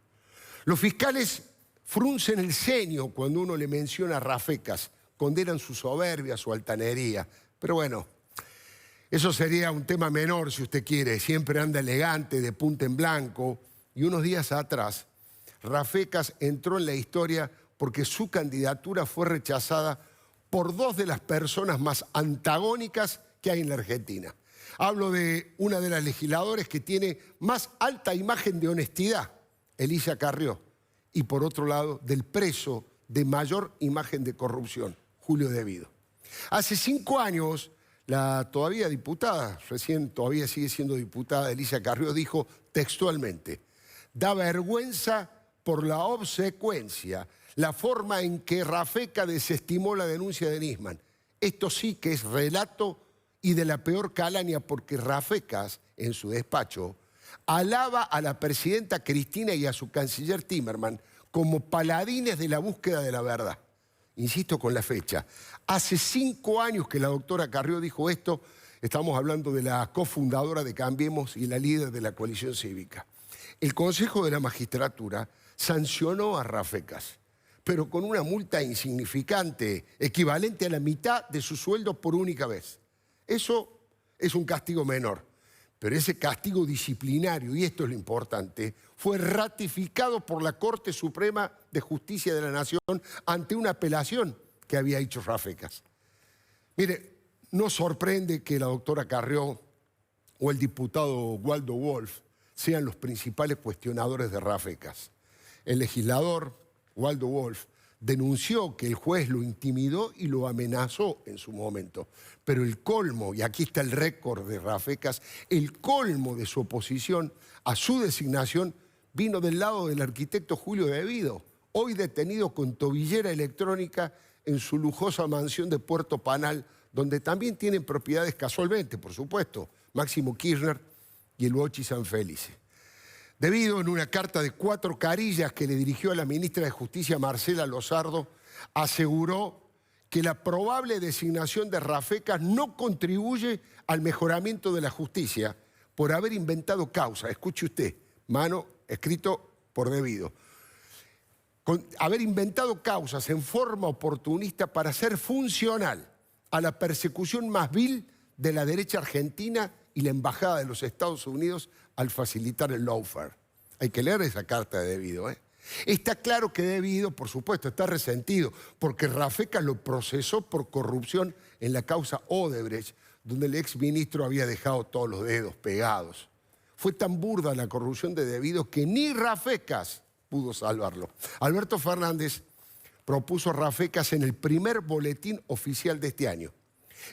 Los fiscales fruncen el ceño cuando uno le menciona a Rafecas, condenan su soberbia, su altanería. Pero bueno, eso sería un tema menor si usted quiere. Siempre anda elegante, de punta en blanco. Y unos días atrás, Rafecas entró en la historia porque su candidatura fue rechazada por 2 de las personas más antagónicas que hay en la Argentina. Hablo de una de las legisladoras que tiene más alta imagen de honestidad, Elisa Carrió, y por otro lado, del preso de mayor imagen de corrupción, Julio De Vido. Hace 5 años, la todavía diputada, recién todavía sigue siendo diputada, Elisa Carrió, dijo textualmente: da vergüenza por la obsecuencia, la forma en que Rafecas desestimó la denuncia de Nisman. Esto sí que es relato y de la peor calaña, porque Rafecas, en su despacho, alaba a la presidenta Cristina y a su canciller Timerman como paladines de la búsqueda de la verdad. Insisto con la fecha. Hace 5 años que la doctora Carrió dijo esto. Estamos hablando de la cofundadora de Cambiemos y la líder de la coalición cívica. El Consejo de la Magistratura sancionó a Rafecas, pero con una multa insignificante, equivalente a la mitad de su sueldo por única vez. Eso es un castigo menor. Pero ese castigo disciplinario, y esto es lo importante, fue ratificado por la Corte Suprema de Justicia de la Nación ante una apelación que había hecho Rafecas. Mire, no sorprende que la doctora Carrió o el diputado Waldo Wolf sean los principales cuestionadores de Rafecas. El legislador Waldo Wolf denunció que el juez lo intimidó y lo amenazó en su momento. Pero el colmo, y aquí está el récord de Rafecas, el colmo de su oposición a su designación vino del lado del arquitecto Julio Devido, hoy detenido con tobillera electrónica en su lujosa mansión de Puerto Panal, donde también tienen propiedades casualmente, por supuesto, Máximo Kirchner y el Bochi Sanfelice. Devido, en una carta de 4 carillas que le dirigió a la ministra de Justicia, Marcela Lozardo, aseguró que la probable designación de Rafecas no contribuye al mejoramiento de la justicia por haber inventado causa. Escuche usted, mano, escrito por Devido. Haber inventado causas en forma oportunista para ser funcional a la persecución más vil de la derecha argentina y la Embajada de los Estados Unidos al facilitar el lawfare. Hay que leer esa carta de Devido, ¿eh? Está claro que Devido, por supuesto, está resentido porque Rafecas lo procesó por corrupción en la causa Odebrecht, donde el exministro había dejado todos los dedos pegados. Fue tan burda la corrupción de Devido que ni Rafecas pudo salvarlo. Alberto Fernández propuso a Rafecas en el primer boletín oficial de este año.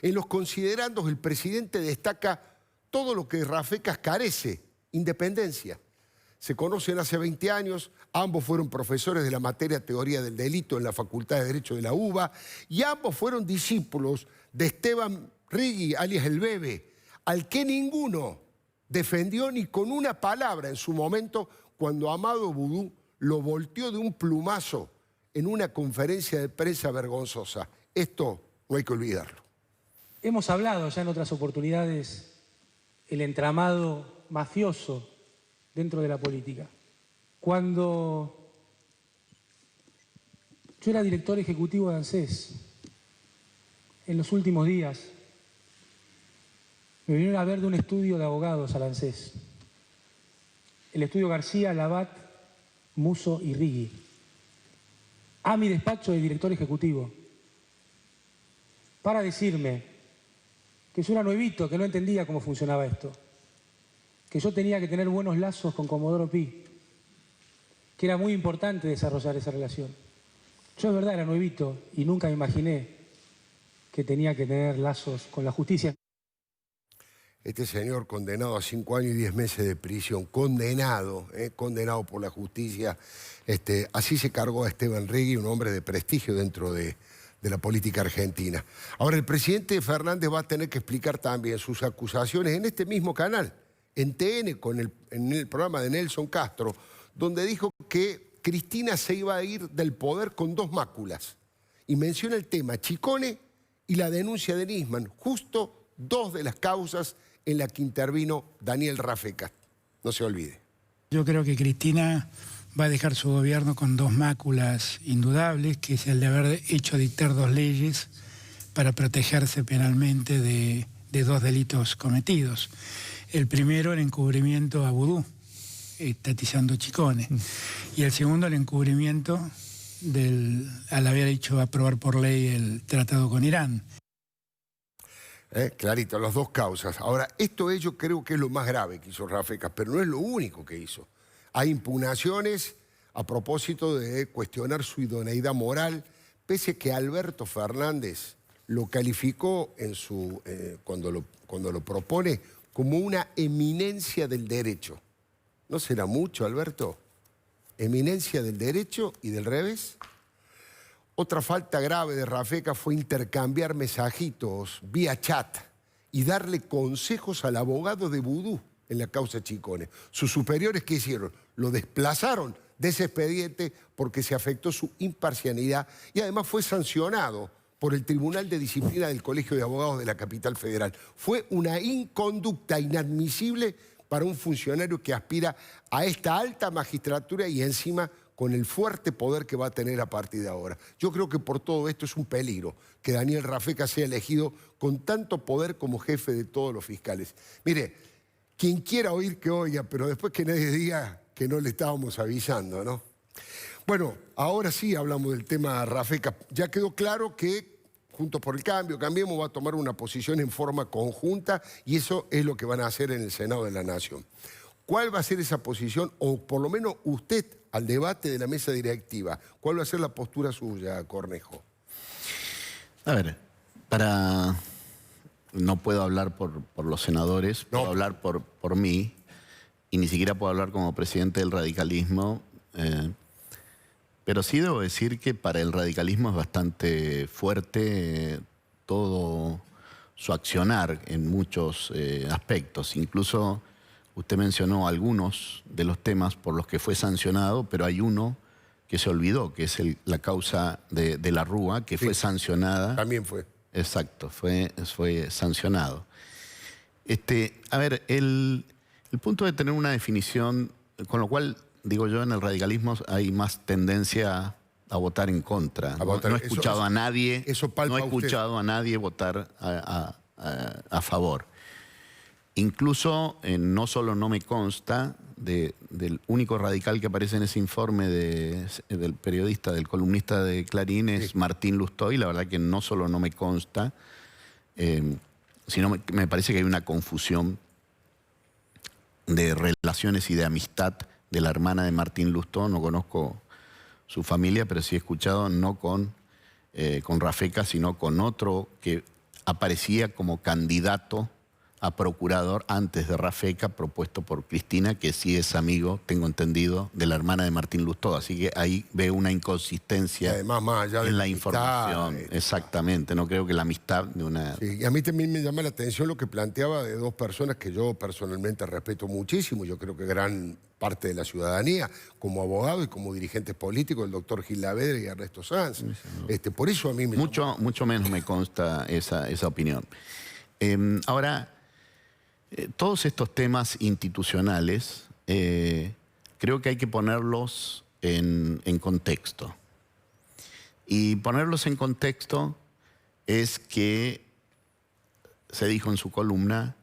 En los considerandos, el presidente destaca todo lo que Rafecas carece: independencia. Se conocen hace 20 años, ambos fueron profesores de la materia Teoría del Delito en la Facultad de Derecho de la UBA y ambos fueron discípulos de Esteban Rigui, alias El Bebe, al que ninguno defendió ni con una palabra en su momento cuando Amado Vudú lo volteó de un plumazo en una conferencia de prensa vergonzosa. Esto no hay que olvidarlo. Hemos hablado ya en otras oportunidades el entramado mafioso dentro de la política. Cuando yo era director ejecutivo de ANSES, en los últimos días me vinieron a ver de un estudio de abogados al ANSES. El estudio García, Labat, Musso y Rigui. A mi despacho de director ejecutivo, para decirme que yo era nuevito, que no entendía cómo funcionaba esto, que yo tenía que tener buenos lazos con Comodoro Pi, que era muy importante desarrollar esa relación. Yo de verdad era nuevito y nunca me imaginé que tenía que tener lazos con la justicia. Este señor condenado a 5 años y 10 meses de prisión, condenado por la justicia, así se cargó a Esteban Rigui, un hombre de prestigio dentro de la política argentina. Ahora, el presidente Fernández va a tener que explicar también sus acusaciones en este mismo canal, en TN, en el programa de Nelson Castro, donde dijo que Cristina se iba a ir del poder con 2 máculas. Y menciona el tema Chicone y la denuncia de Nisman, justo 2 de las causas en las que intervino Daniel Rafecas. No se olvide. Yo creo que Cristina va a dejar su gobierno con 2 máculas indudables, que es el de haber hecho dictar 2 leyes para protegerse penalmente de 2 delitos cometidos. El primero, el encubrimiento a Vudú, estatizando Chicone. Y el segundo, el encubrimiento al haber hecho aprobar por ley el tratado con Irán. Clarito, las 2 causas. Ahora, esto yo creo que es lo más grave que hizo Rafecas, pero no es lo único que hizo. Hay impugnaciones a propósito de cuestionar su idoneidad moral, pese que Alberto Fernández lo calificó cuando lo propone como una eminencia del derecho. ¿No será mucho, Alberto? ¿Eminencia del derecho y del revés? Otra falta grave de Rafecas fue intercambiar mensajitos vía chat y darle consejos al abogado de Vudú en la causa Chicone. Sus superiores, ¿qué hicieron? Lo desplazaron de ese expediente porque se afectó su imparcialidad y además fue sancionado por el Tribunal de Disciplina del Colegio de Abogados de la Capital Federal. Fue una inconducta inadmisible para un funcionario que aspira a esta alta magistratura y encima con el fuerte poder que va a tener a partir de ahora. Yo creo que por todo esto es un peligro que Daniel Rafecas sea elegido con tanto poder como jefe de todos los fiscales. Mire, quien quiera oír que oiga, pero después que nadie diga que no le estábamos avisando, ¿no? Bueno, ahora sí hablamos del tema Rafecas. Ya quedó claro que Juntos por el Cambio, Cambiemos, va a tomar una posición en forma conjunta y eso es lo que van a hacer en el Senado de la Nación. ¿Cuál va a ser esa posición? O por lo menos usted, al debate de la mesa directiva, ¿cuál va a ser la postura suya, Cornejo? A ver, no puedo hablar por los senadores, puedo hablar por mí, y ni siquiera puedo hablar como presidente del radicalismo, pero sí debo decir que para el radicalismo es bastante fuerte todo su accionar en muchos aspectos. Incluso usted mencionó algunos de los temas por los que fue sancionado, pero hay uno que se olvidó, que es la causa de la Rúa, que fue sancionada. También fue. Exacto, fue sancionado. A ver, el punto de tener una definición, con lo cual, digo yo, en el radicalismo hay más tendencia a votar en contra. No he escuchado a nadie, votar a favor. Incluso, no solo no me consta, del único radical que aparece en ese informe del periodista, del columnista de Clarín, es Martín Lustó, y la verdad que no solo no me consta, sino me parece que hay una confusión de relaciones y de amistad de la hermana de Martín Lustó. No conozco su familia, pero sí he escuchado, no con Rafecas, sino con otro que aparecía como candidato a procurador antes de Rafecas, propuesto por Cristina, que sí es amigo, tengo entendido, de la hermana de Martín Lustó. Así que ahí veo una inconsistencia además, más allá en la información. Exactamente, no creo que la amistad de una... Sí, y a mí también me llama la atención lo que planteaba de dos personas que yo personalmente respeto muchísimo, yo creo que gran parte de la ciudadanía, como abogado y como dirigentes políticos, el doctor Gil Lavedra y Ernesto Sanz. Por eso a mí me... Mucho menos me consta esa opinión. Ahora... todos estos temas institucionales creo que hay que ponerlos en contexto. Y ponerlos en contexto es que, se dijo en su columna,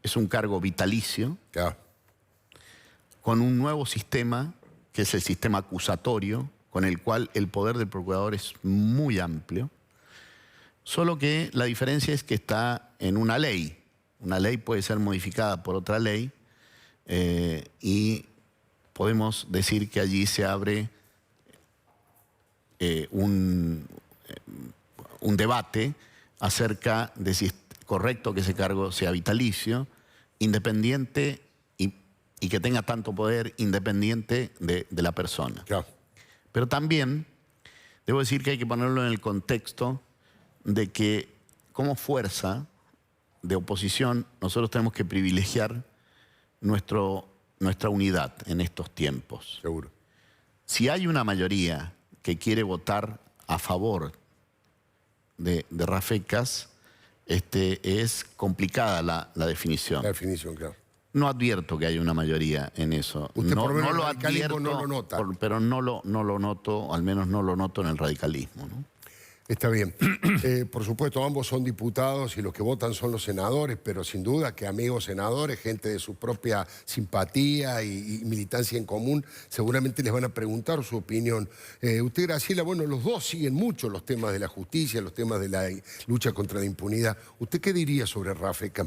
es un cargo vitalicio, con un nuevo sistema, que es el sistema acusatorio, con el cual el poder del procurador es muy amplio, solo que la diferencia es que está en una ley. Una ley puede ser modificada por otra ley y podemos decir que allí se abre un debate acerca de si es correcto que ese cargo sea vitalicio, independiente y que tenga tanto poder independiente de la persona. Pero también debo decir que hay que ponerlo en el contexto de que como fuerza de oposición, nosotros tenemos que privilegiar nuestra unidad en estos tiempos. Seguro. Si hay una mayoría que quiere votar a favor de Rafecas, es complicada la definición. La definición, claro. No advierto que haya una mayoría en eso. Usted no, por lo menos no lo el radicalismo advierto, no lo nota. Pero no lo noto, al menos no lo noto en el radicalismo, ¿no? Está bien. Por supuesto, ambos son diputados y los que votan son los senadores, pero sin duda que amigos senadores, gente de su propia simpatía y militancia en común, seguramente les van a preguntar su opinión. Usted, Graciela, bueno, los dos siguen mucho los temas de la justicia, los temas de la lucha contra la impunidad. ¿Usted qué diría sobre Rafecas?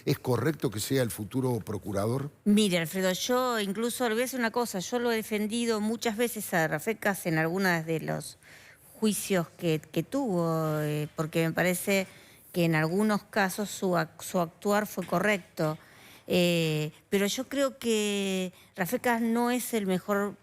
¿Es correcto que sea el futuro procurador? Mire, Alfredo, yo incluso le voy a decir una cosa, yo lo he defendido muchas veces a Rafecas en algunas de los juicios que tuvo, porque me parece que en algunos casos su actuar fue correcto. Pero yo creo que Rafecas no es el mejor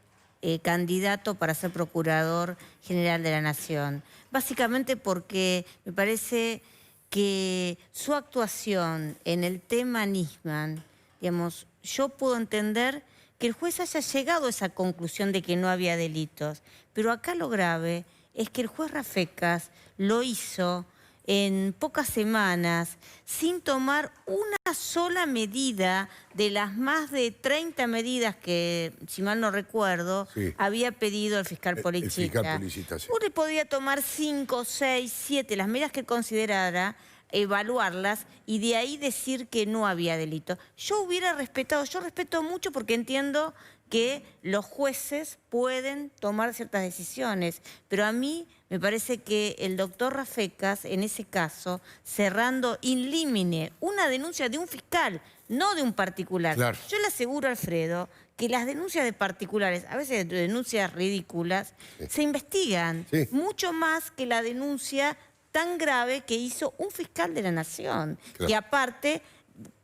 candidato para ser Procurador General de la Nación. Básicamente porque me parece que su actuación en el tema Nisman, digamos, yo puedo entender que el juez haya llegado a esa conclusión de que no había delitos, pero acá lo grave es que el juez Rafecas lo hizo en pocas semanas, sin tomar una sola medida de las más de 30 medidas que, si mal no recuerdo, había pedido el fiscal Policita. El fiscal Policita, sí. Uno podía tomar 5, 6, 7, las medidas que considerara, evaluarlas y de ahí decir que no había delito. Yo hubiera respetado, yo respeto mucho porque entiendo que los jueces pueden tomar ciertas decisiones, pero a mí me parece que el doctor Rafecas, en ese caso, cerrando in limine una denuncia de un fiscal, no de un particular. Claro. Yo le aseguro a Alfredo que las denuncias de particulares, a veces denuncias ridículas, se investigan mucho más que la denuncia tan grave que hizo un fiscal de la Nación, que aparte,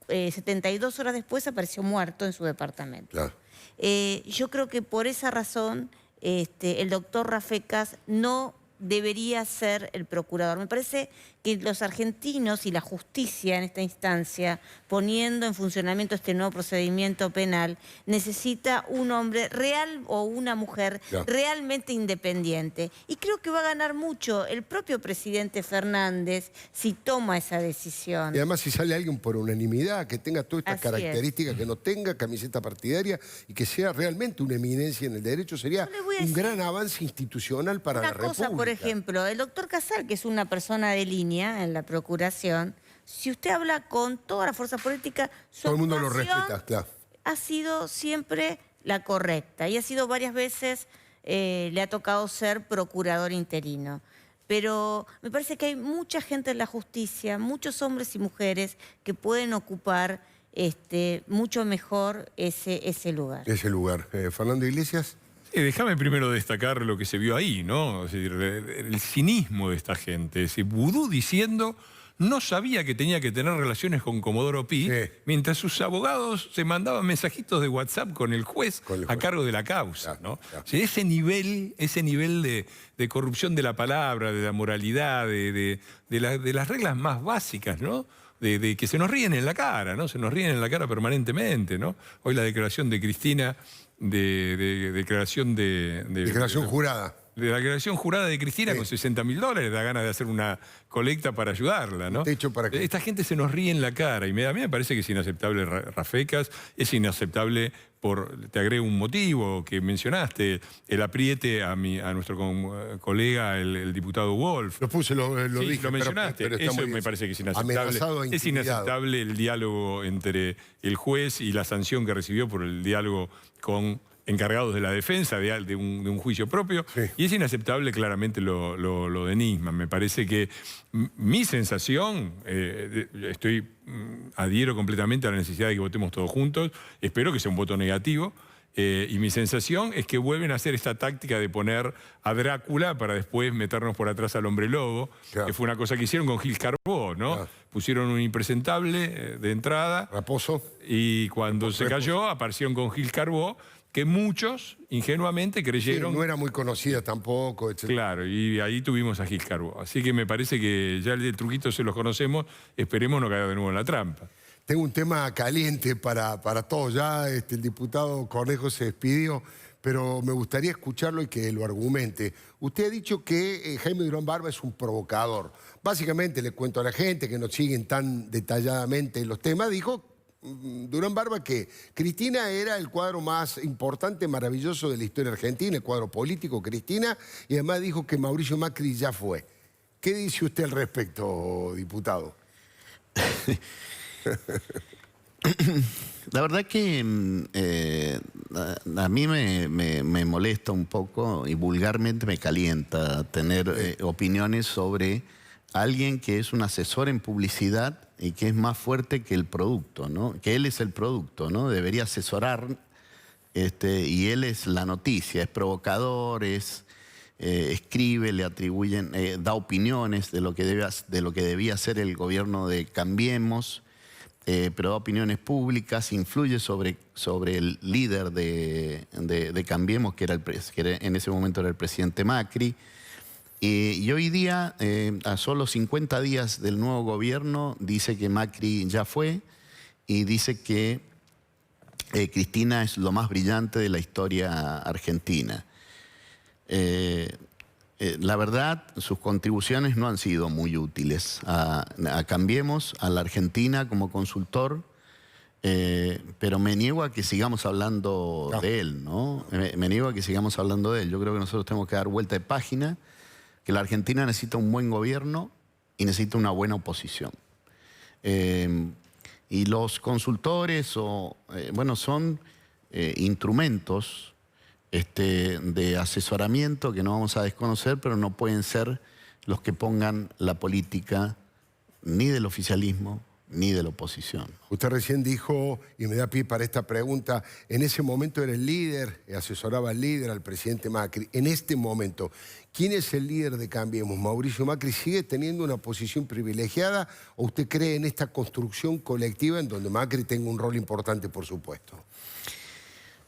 72 horas después apareció muerto en su departamento. Claro. Yo creo que por esa razón el doctor Rafecas no debería ser el procurador. Me parece que los argentinos y la justicia en esta instancia, poniendo en funcionamiento este nuevo procedimiento penal, necesita un hombre real o una mujer realmente independiente. Y creo que va a ganar mucho el propio presidente Fernández si toma esa decisión. Y además si sale alguien por unanimidad, que tenga todas estas características, que no tenga camiseta partidaria y que sea realmente una eminencia en el derecho, sería un gran avance institucional para la República. Por ejemplo, el doctor Casal, que es una persona de línea en la procuración, si usted habla con toda la fuerza política, todo el mundo lo respeta, claro. Ha sido siempre la correcta y ha sido varias veces, le ha tocado ser procurador interino. Pero me parece que hay mucha gente en la justicia, muchos hombres y mujeres que pueden ocupar mucho mejor ese lugar. Ese lugar. Fernando Iglesias. Déjame primero destacar lo que se vio ahí, ¿no? Es decir, el cinismo de esta gente. Es decir, Vudú diciendo no sabía que tenía que tener relaciones con Comodoro Pi, mientras sus abogados se mandaban mensajitos de WhatsApp con el juez a cargo de la causa, ¿no? O sea, ese nivel de corrupción de la palabra, de la moralidad, de las reglas más básicas, ¿no? De que se nos ríen en la cara, ¿no? Se nos ríen en la cara permanentemente, ¿no? Hoy la declaración de Cristina, declaración jurada. De la declaración jurada de Cristina con $60.000, da ganas de hacer una colecta para ayudarla, ¿no? Esta gente se nos ríe en la cara y a mí me parece que es inaceptable Rafecas, es inaceptable te agrego un motivo que mencionaste, el apriete a nuestro colega, el diputado Wolf. Lo puse, lo dije. Lo mencionaste, pero eso me parece que es inaceptable. Es inaceptable el diálogo entre el juez y la sanción que recibió por el diálogo con encargados de la defensa de un juicio propio, y es inaceptable claramente lo de Nisman. Me parece que mi sensación, adhiero completamente a la necesidad de que votemos todos juntos, espero que sea un voto negativo, y mi sensación es que vuelven a hacer esta táctica de poner a Drácula para después meternos por atrás al hombre lobo, que fue una cosa que hicieron con Gil Carbó, ¿no? Pusieron un impresentable de entrada, Raposo, y cuando se cayó aparecieron con Gil Carbó, que muchos ingenuamente creyeron... no era muy conocida tampoco, etc. Claro, y ahí tuvimos a Gil Carbó. Así que me parece que ya el truquito se los conocemos, esperemos no caer de nuevo en la trampa. Tengo un tema caliente para todos. Ya el diputado Cornejo se despidió, pero me gustaría escucharlo y que lo argumente. Usted ha dicho que Jaime Durán Barba es un provocador. Básicamente, le cuento a la gente que no siguen tan detalladamente los temas, dijo Durán Barba que Cristina era el cuadro más importante, maravilloso de la historia argentina, el cuadro político Cristina, y además dijo que Mauricio Macri ya fue. ¿Qué dice usted al respecto, diputado? La verdad que a mí me molesta un poco y vulgarmente me calienta tener opiniones sobre alguien que es un asesor en publicidad y que es más fuerte que el producto, ¿no? Que él es el producto, ¿no? Debería asesorar y él es la noticia, es provocador, escribe, le atribuyen, da opiniones de lo que debía hacer el gobierno de Cambiemos, pero da opiniones públicas, influye sobre el líder de Cambiemos, que en ese momento era el presidente Macri. Y hoy día, a solo 50 días del nuevo gobierno, dice que Macri ya fue y dice que Cristina es lo más brillante de la historia argentina. la verdad, sus contribuciones no han sido muy útiles a Cambiemos, a la Argentina como consultor, pero me niego a que sigamos hablando de él, ¿no? Me niego a que sigamos hablando de él. Yo creo que nosotros tenemos que dar vuelta de página, que la Argentina necesita un buen gobierno y necesita una buena oposición. Y los consultores, bueno, son instrumentos de asesoramiento que no vamos a desconocer, pero no pueden ser los que pongan la política ni del oficialismo ni de la oposición. Usted recién dijo, y me da pie para esta pregunta, en ese momento era el líder, asesoraba al líder, al presidente Macri. En este momento, ¿quién es el líder de Cambiemos? ¿Mauricio Macri sigue teniendo una posición privilegiada o usted cree en esta construcción colectiva en donde Macri tenga un rol importante, por supuesto?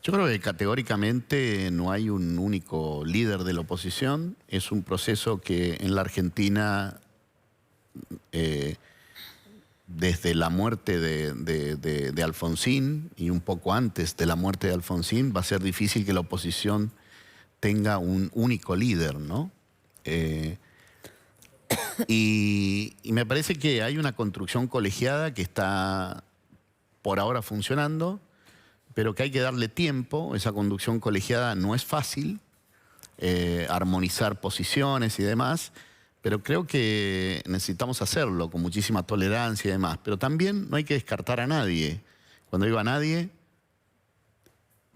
Yo creo que categóricamente no hay un único líder de la oposición. Es un proceso que en la Argentina, desde la muerte de Alfonsín y un poco antes de la muerte de Alfonsín, va a ser difícil que la oposición tenga un único líder, ¿no? Y me parece que hay una construcción colegiada que está por ahora funcionando, pero que hay que darle tiempo. Esa conducción colegiada no es fácil, armonizar posiciones y demás, pero creo que necesitamos hacerlo con muchísima tolerancia y demás. Pero también no hay que descartar a nadie. Cuando digo a nadie,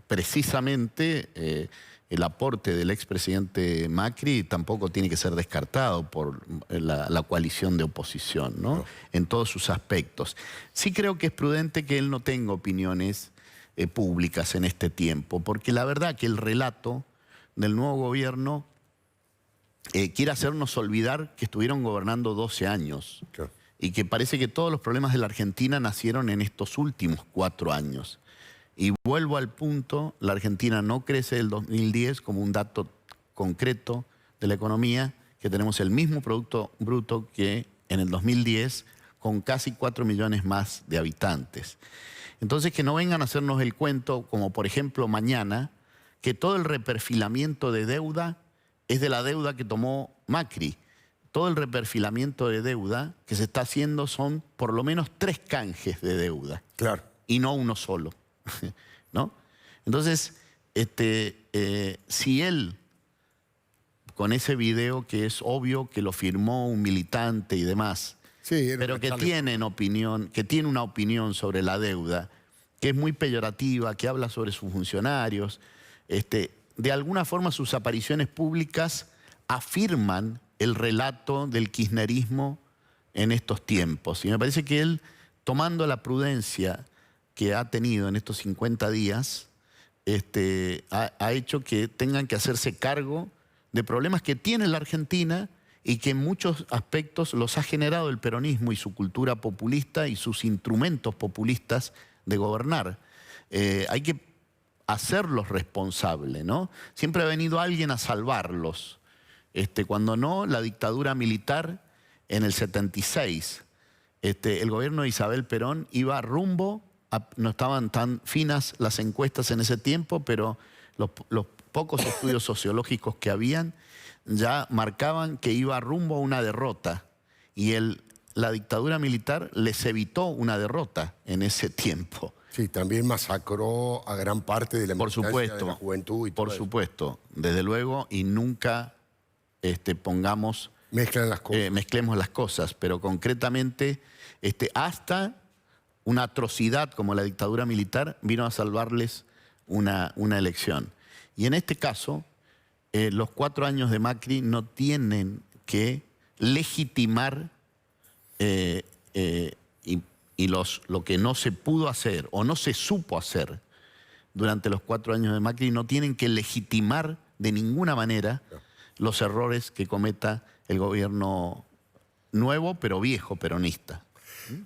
precisamente el aporte del expresidente Macri tampoco tiene que ser descartado por la coalición de oposición, ¿no? En todos sus aspectos. Sí creo que es prudente que él no tenga opiniones públicas en este tiempo, porque la verdad que el relato del nuevo gobierno quiere hacernos olvidar que estuvieron gobernando 12 años y que parece que todos los problemas de la Argentina nacieron en estos últimos 4 años. Y vuelvo al punto, la Argentina no crece del 2010 como un dato concreto de la economía, que tenemos el mismo Producto Bruto que en el 2010 con casi 4 millones más de habitantes. Entonces, que no vengan a hacernos el cuento, como por ejemplo mañana, que todo el reperfilamiento de deuda es de la deuda que tomó Macri. Todo el reperfilamiento de deuda que se está haciendo son por lo menos 3 canjes de deuda. Claro. Y no uno solo, ¿no? Entonces, si él, con ese video que es obvio que lo firmó un militante y demás, sí, pero que tiene una opinión sobre la deuda, que es muy peyorativa, que habla sobre sus funcionarios, de alguna forma sus apariciones públicas afirman el relato del kirchnerismo en estos tiempos. Y me parece que él, tomando la prudencia que ha tenido en estos 50 días, ha hecho que tengan que hacerse cargo de problemas que tiene la Argentina y que en muchos aspectos los ha generado el peronismo y su cultura populista y sus instrumentos populistas de gobernar. Hay que hacerlos responsables, ¿no? Siempre ha venido alguien a salvarlos. Cuando no, la dictadura militar en el 76, el gobierno de Isabel Perón iba rumbo, no estaban tan finas las encuestas en ese tiempo, pero los pocos estudios sociológicos que habían ya marcaban que iba rumbo a una derrota. Y la dictadura militar les evitó una derrota en ese tiempo. Sí, también masacró a gran parte de la militancia de la juventud y todo. Por supuesto, desde luego, y nunca mezclemos las cosas, pero concretamente hasta una atrocidad como la dictadura militar vino a salvarles una elección. Y en este caso, los 4 años de Macri no tienen que legitimar lo que no se pudo hacer o no se supo hacer durante los 4 años de Macri, no tienen que legitimar de ninguna manera los errores que cometa el gobierno nuevo pero viejo peronista.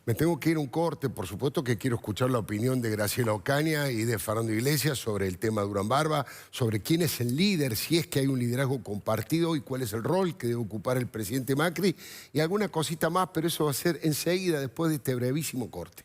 Me tengo que ir a un corte, por supuesto que quiero escuchar la opinión de Graciela Ocaña y de Fernando Iglesias sobre el tema Durán Barba, sobre quién es el líder, si es que hay un liderazgo compartido y cuál es el rol que debe ocupar el presidente Macri y alguna cosita más, pero eso va a ser enseguida después de este brevísimo corte.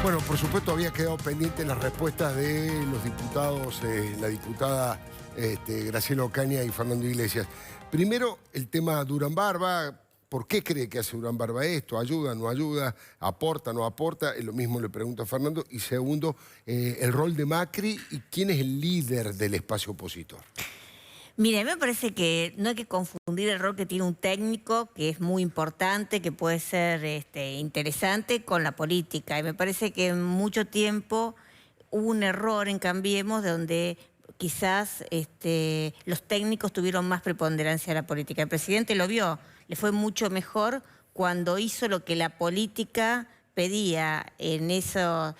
Bueno, por supuesto había quedado pendiente las respuestas de los diputados, la diputada Graciela Ocaña y Fernando Iglesias. Primero, el tema Durán Barba. ¿Por qué cree que hace Durán Barba esto? ¿Ayuda, no ayuda? ¿Aporta, no aporta? Lo mismo le pregunto a Fernando. Y segundo, el rol de Macri y quién es el líder del espacio opositor. Mira, a mí me parece que no hay que confundir el rol que tiene un técnico, que es muy importante, que puede ser interesante, con la política. Y me parece que en mucho tiempo hubo un error en Cambiemos, donde quizás los técnicos tuvieron más preponderancia en la política. El presidente lo vio, le fue mucho mejor cuando hizo lo que la política pedía en esa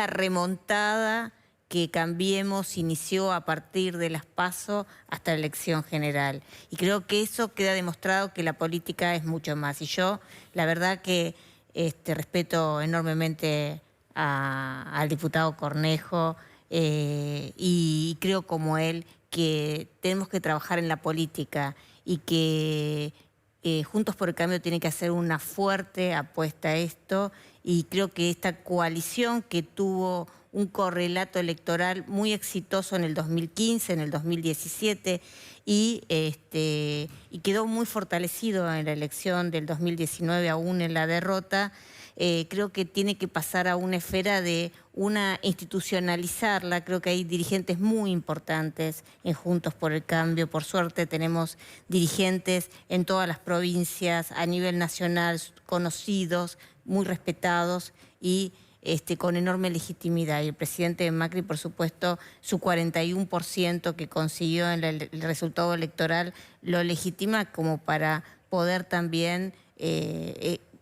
remontada que Cambiemos inició a partir de las PASO hasta la elección general. Y creo que eso queda demostrado, que la política es mucho más. Y yo, la verdad que respeto enormemente al diputado Cornejo y creo como él que tenemos que trabajar en la política y que Juntos por el Cambio tiene que hacer una fuerte apuesta a esto, y creo que esta coalición que tuvo un correlato electoral muy exitoso en el 2015, en el 2017, y quedó muy fortalecido en la elección del 2019, aún en la derrota. Creo que tiene que pasar a una esfera de institucionalizarla. Creo que hay dirigentes muy importantes en Juntos por el Cambio. Por suerte tenemos dirigentes en todas las provincias, a nivel nacional, conocidos, muy respetados y con enorme legitimidad. Y el presidente Macri, por supuesto, su 41% que consiguió en el resultado electoral, lo legitima como para poder también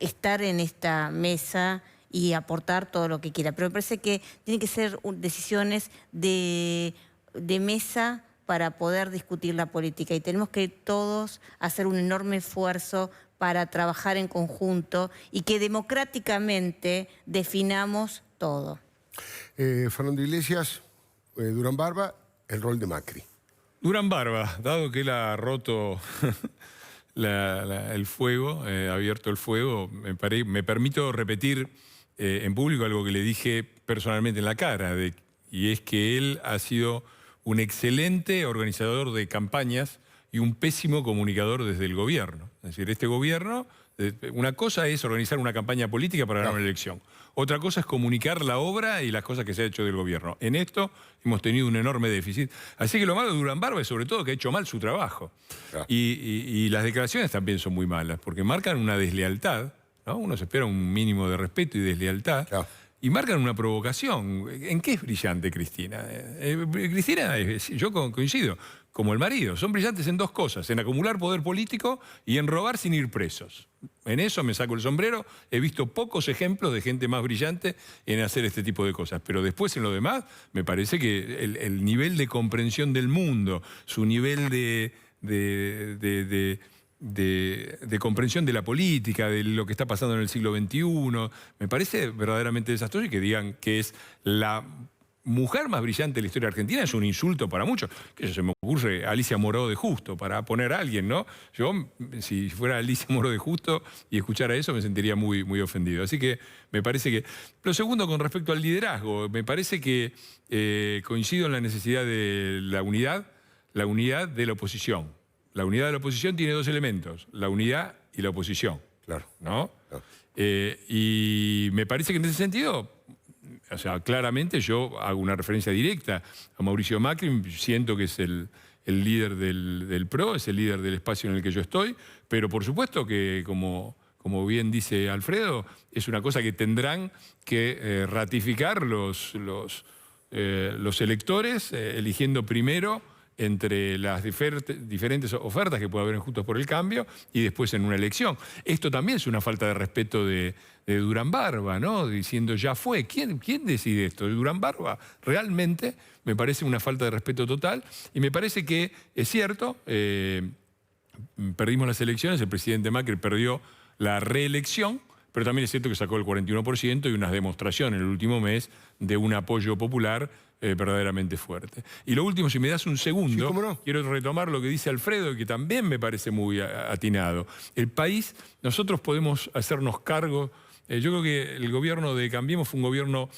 estar en esta mesa y aportar todo lo que quiera. Pero me parece que tienen que ser decisiones de mesa para poder discutir la política, y tenemos que todos hacer un enorme esfuerzo para trabajar en conjunto y que democráticamente definamos todo. Fernando Iglesias, Durán Barba, el rol de Macri. Durán Barba, dado que él ha roto el fuego, ha abierto el fuego, me permito repetir en público algo que le dije personalmente en la cara, y es que él ha sido un excelente organizador de campañas y un pésimo comunicador desde el gobierno. Es decir, este gobierno, una cosa es organizar una campaña política para ganar una elección. Otra cosa es comunicar la obra y las cosas que se ha hecho del gobierno. En esto hemos tenido un enorme déficit. Así que lo malo de Durán Barba es sobre todo que ha hecho mal su trabajo. Y las declaraciones también son muy malas, porque marcan una deslealtad, ¿no? Uno se espera un mínimo de respeto y deslealtad. Y marcan una provocación. ¿En qué es brillante Cristina? Cristina, yo coincido, como el marido. Son brillantes en dos cosas: en acumular poder político y en robar sin ir presos. En eso me saco el sombrero. He visto pocos ejemplos de gente más brillante en hacer este tipo de cosas. Pero después, en lo demás, me parece que el nivel de comprensión del mundo, su nivel de comprensión de la política, de lo que está pasando en el siglo XXI, me parece verdaderamente desastroso. Y que digan que es la mujer más brillante de la historia argentina es un insulto para muchos. Que se me ocurre Alicia Moró de Justo, para poner a alguien, ¿no? Yo, si fuera Alicia Moró de Justo y escuchara eso, me sentiría muy, muy ofendido. Así que me parece que... Lo segundo, con respecto al liderazgo, me parece que coincido en la necesidad de la unidad de la oposición. La unidad de la oposición tiene dos elementos: la unidad y la oposición. Claro. ¿No? Claro. Y me parece que en ese sentido, o sea, claramente yo hago una referencia directa a Mauricio Macri. Siento que es el líder del PRO, es el líder del espacio en el que yo estoy, pero por supuesto que, como bien dice Alfredo, es una cosa que tendrán que ratificar los electores, eligiendo primero entre las diferentes ofertas que puede haber en Juntos por el Cambio y después en una elección. Esto también es una falta de respeto de Durán Barba, ¿no? Diciendo ya fue. ¿Quién decide esto? Durán Barba. Realmente me parece una falta de respeto total, y me parece que es cierto, perdimos las elecciones, el presidente Macri perdió la reelección, pero también es cierto que sacó el 41% y una demostración en el último mes de un apoyo popular verdaderamente fuerte. Y lo último, si me das un segundo, sí, ¿cómo no? Quiero retomar lo que dice Alfredo, que también me parece muy atinado. El país, nosotros podemos hacernos cargo Yo creo que el gobierno de Cambiemos fue un gobierno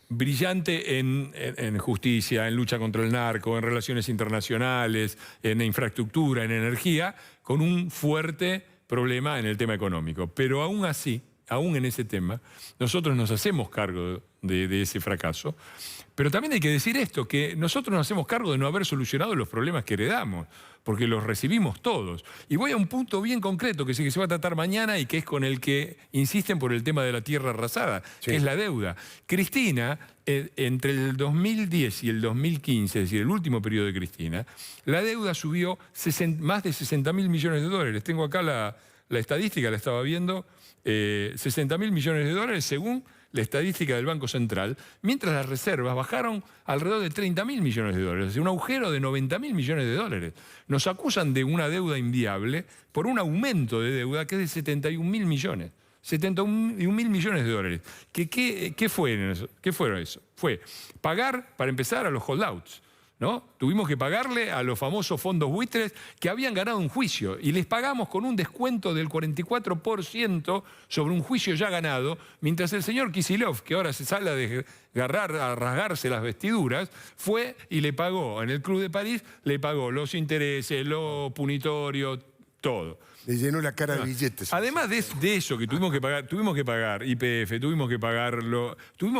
brillante en justicia, en lucha contra el narco, en relaciones internacionales, en infraestructura, en energía, con un fuerte problema en el tema económico. Pero aún así, aún en ese tema, nosotros nos hacemos cargo de ese fracaso. Pero también hay que decir esto, que nosotros nos hacemos cargo de no haber solucionado los problemas que heredamos, porque los recibimos todos. Y voy a un punto bien concreto que sé que se va a tratar mañana y que es con el que insisten por el tema de la tierra arrasada, que es la deuda. Cristina, entre el 2010 y el 2015, es decir, el último periodo de Cristina, la deuda subió más de 60.000 millones de dólares. Tengo acá la estadística, la estaba viendo, 60.000 millones de dólares según la estadística del Banco Central, mientras las reservas bajaron alrededor de 30.000 millones de dólares, es decir, un agujero de 90.000 millones de dólares. Nos acusan de una deuda inviable por un aumento de deuda que es de 71.000 millones. 71.000 millones de dólares. ¿Qué fue eso? ¿Qué fue eso? Fue pagar, para empezar, a los holdouts, ¿no? Tuvimos que pagarle a los famosos fondos buitres que habían ganado un juicio y les pagamos con un descuento del 44% sobre un juicio ya ganado, mientras el señor Kicillof, que ahora se sale a rasgarse las vestiduras, fue y le pagó, en el Club de París, le pagó los intereses, lo punitorio, todo. Le llenó la cara de billetes. Además de eso que tuvimos que pagar YPF, tuvimos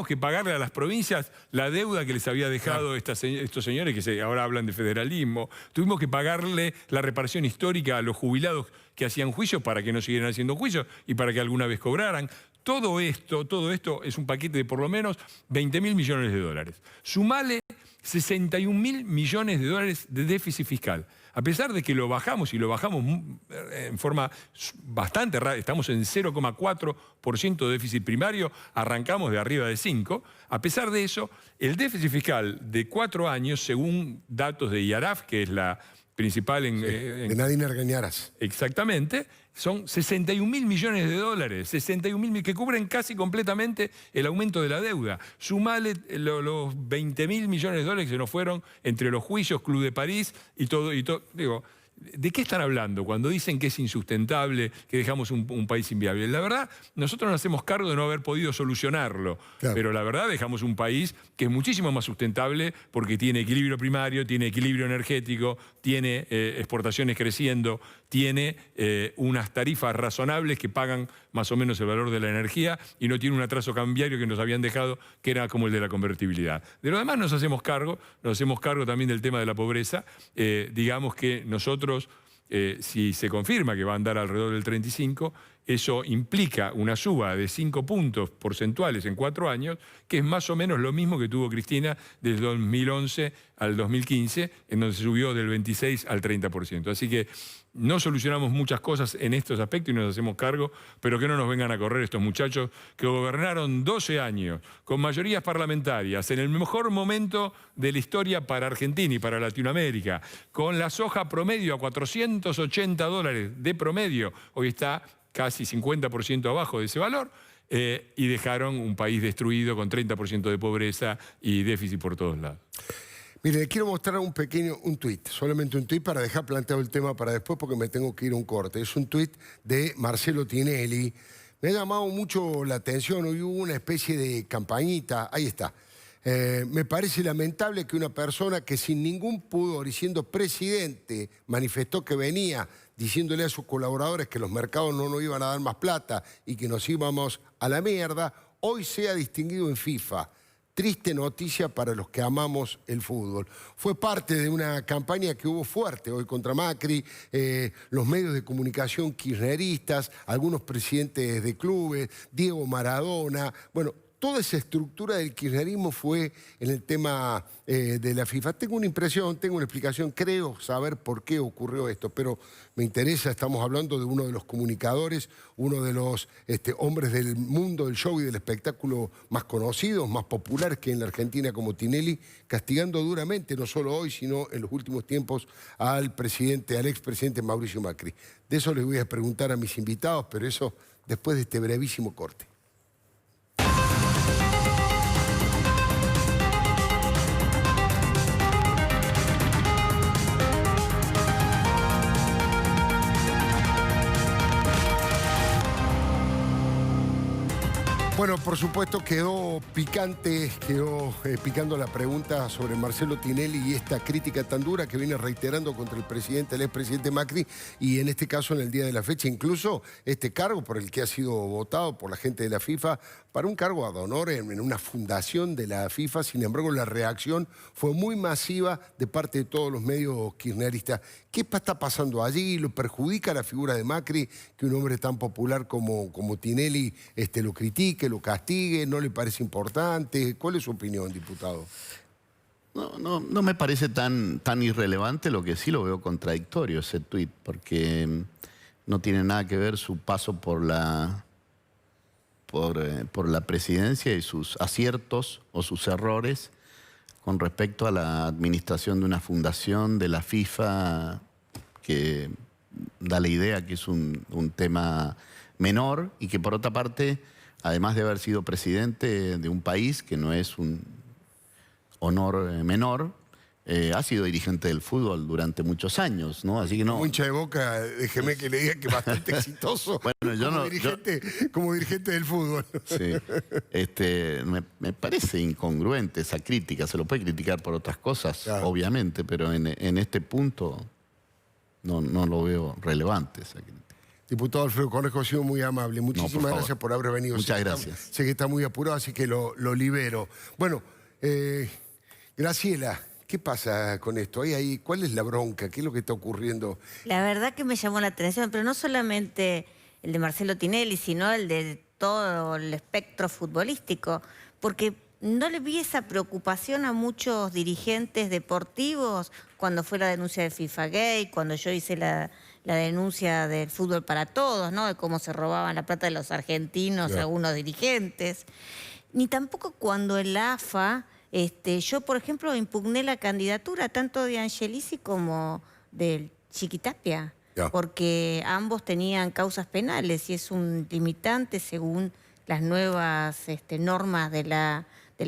que pagarle a las provincias la deuda que les había dejado estos señores que ahora hablan de federalismo, tuvimos que pagarle la reparación histórica a los jubilados que hacían juicios para que no siguieran haciendo juicios y para que alguna vez cobraran. Todo esto es un paquete de por lo menos 20.000 millones de dólares. Sumale 61.000 millones de dólares de déficit fiscal. A pesar de que lo bajamos, y lo bajamos en forma bastante rara, estamos en 0,4% de déficit primario, arrancamos de arriba de 5, a pesar de eso, el déficit fiscal de 4 años, según datos de IARAF, que es la principal de Nadine Argañaras. Exactamente, son 61.000 millones de dólares, 61.000 que cubren casi completamente el aumento de la deuda. Sumale los 20.000 millones de dólares que se nos fueron entre los juicios, Club de París y todo. Digo, ¿de qué están hablando cuando dicen que es insustentable, que dejamos un país inviable? La verdad, nosotros nos hacemos cargo de no haber podido solucionarlo, pero la verdad dejamos un país que es muchísimo más sustentable porque tiene equilibrio primario, tiene equilibrio energético, tiene exportaciones creciendo, tiene unas tarifas razonables que pagan más o menos el valor de la energía y no tiene un atraso cambiario que nos habían dejado, que era como el de la convertibilidad. De lo demás nos hacemos cargo también del tema de la pobreza. Digamos que nosotros, si se confirma que va a andar alrededor del 35, eso implica una suba de 5 puntos porcentuales en 4 años, que es más o menos lo mismo que tuvo Cristina desde 2011 al 2015, en donde se subió del 26 al 30%. Así que no solucionamos muchas cosas en estos aspectos y nos hacemos cargo, pero que no nos vengan a correr estos muchachos que gobernaron 12 años con mayorías parlamentarias, en el mejor momento de la historia para Argentina y para Latinoamérica, con la soja promedio a $480 de promedio, hoy está casi 50% abajo de ese valor, y dejaron un país destruido con 30% de pobreza y déficit por todos lados. Mire, le quiero mostrar un tuit, solamente un tuit para dejar planteado el tema para después porque me tengo que ir a un corte. Es un tuit de Marcelo Tinelli. Me ha llamado mucho la atención, hoy hubo una especie de campañita, ahí está. Me parece lamentable que una persona que sin ningún pudor y siendo presidente manifestó que venía diciéndole a sus colaboradores que los mercados no nos iban a dar más plata y que nos íbamos a la mierda, hoy sea distinguido en FIFA. Triste noticia para los que amamos el fútbol. Fue parte de una campaña que hubo fuerte hoy contra Macri, los medios de comunicación kirchneristas, algunos presidentes de clubes, Diego Maradona, bueno, toda esa estructura del kirchnerismo fue en el tema de la FIFA. Tengo una impresión, tengo una explicación, creo saber por qué ocurrió esto, pero me interesa, estamos hablando de uno de los comunicadores, uno de los hombres del mundo del show y del espectáculo más conocidos, más populares que en la Argentina como Tinelli, castigando duramente, no solo hoy, sino en los últimos tiempos, al expresidente Mauricio Macri. De eso les voy a preguntar a mis invitados, pero eso después de este brevísimo corte. Bueno, por supuesto quedó picando la pregunta sobre Marcelo Tinelli y esta crítica tan dura que viene reiterando contra el expresidente Macri, y en este caso en el día de la fecha, incluso este cargo por el que ha sido votado por la gente de la FIFA para un cargo ad honor en una fundación de la FIFA. Sin embargo, la reacción fue muy masiva de parte de todos los medios kirchneristas. ¿Qué está pasando allí? ¿Lo perjudica la figura de Macri que un hombre tan popular como Tinelli lo critique, lo castigue? ¿No le parece importante? ¿Cuál es su opinión, diputado? No me parece tan irrelevante, lo que sí lo veo contradictorio ese tuit, porque no tiene nada que ver su paso por la presidencia y sus aciertos o sus errores con respecto a la administración de una fundación de la FIFA que da la idea que es un tema menor, y que por otra parte, además de haber sido presidente de un país que no es un honor menor, ha sido dirigente del fútbol durante muchos años, ¿no? Así que no. Hincha de Boca, déjeme que le diga que bastante exitoso bueno, como dirigente del fútbol. Sí. Me parece incongruente esa crítica. Se lo puede criticar por otras cosas, claro, obviamente, pero en este punto no lo veo relevante esa crítica. Diputado Alfredo Cornejo, ha sido muy amable. Muchísimas gracias por haber venido. Muchas gracias. Sé que está muy apurado, así que lo libero. Bueno, Graciela, ¿qué pasa con esto? ¿Cuál es la bronca? ¿Qué es lo que está ocurriendo? La verdad que me llamó la atención, pero no solamente el de Marcelo Tinelli, sino el de todo el espectro futbolístico, porque no le vi esa preocupación a muchos dirigentes deportivos cuando fue la denuncia de FIFA Gate, cuando yo hice la denuncia del fútbol para todos, ¿no? De cómo se robaban la plata de los argentinos, yeah, algunos dirigentes. Ni tampoco cuando el AFA... yo, por ejemplo, impugné la candidatura tanto de Angelici como del Chiquitapia, yeah, porque ambos tenían causas penales y es un limitante según las nuevas normas de la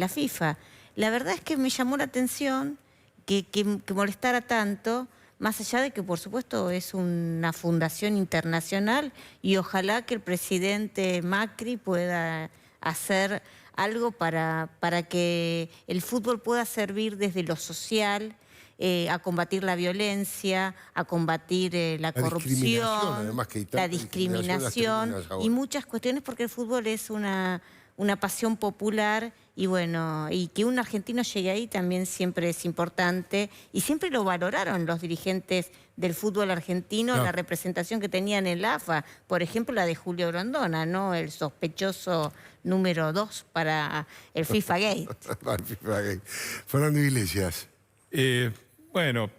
FIFA. La verdad es que me llamó la atención que molestara tanto, más allá de que, por supuesto, es una fundación internacional y ojalá que el presidente Macri pueda hacer algo para que el fútbol pueda servir desde lo social, a combatir la violencia, a combatir la corrupción, la discriminación y muchas cuestiones, porque el fútbol es una pasión popular y bueno, y que un argentino llegue ahí también siempre es importante y siempre lo valoraron los dirigentes del fútbol argentino, la representación que tenían en el AFA, por ejemplo la de Julio Grondona, ¿no? El sospechoso número 2 para el FIFA Gate. Para el FIFA Gate. Fernando Iglesias. Bueno,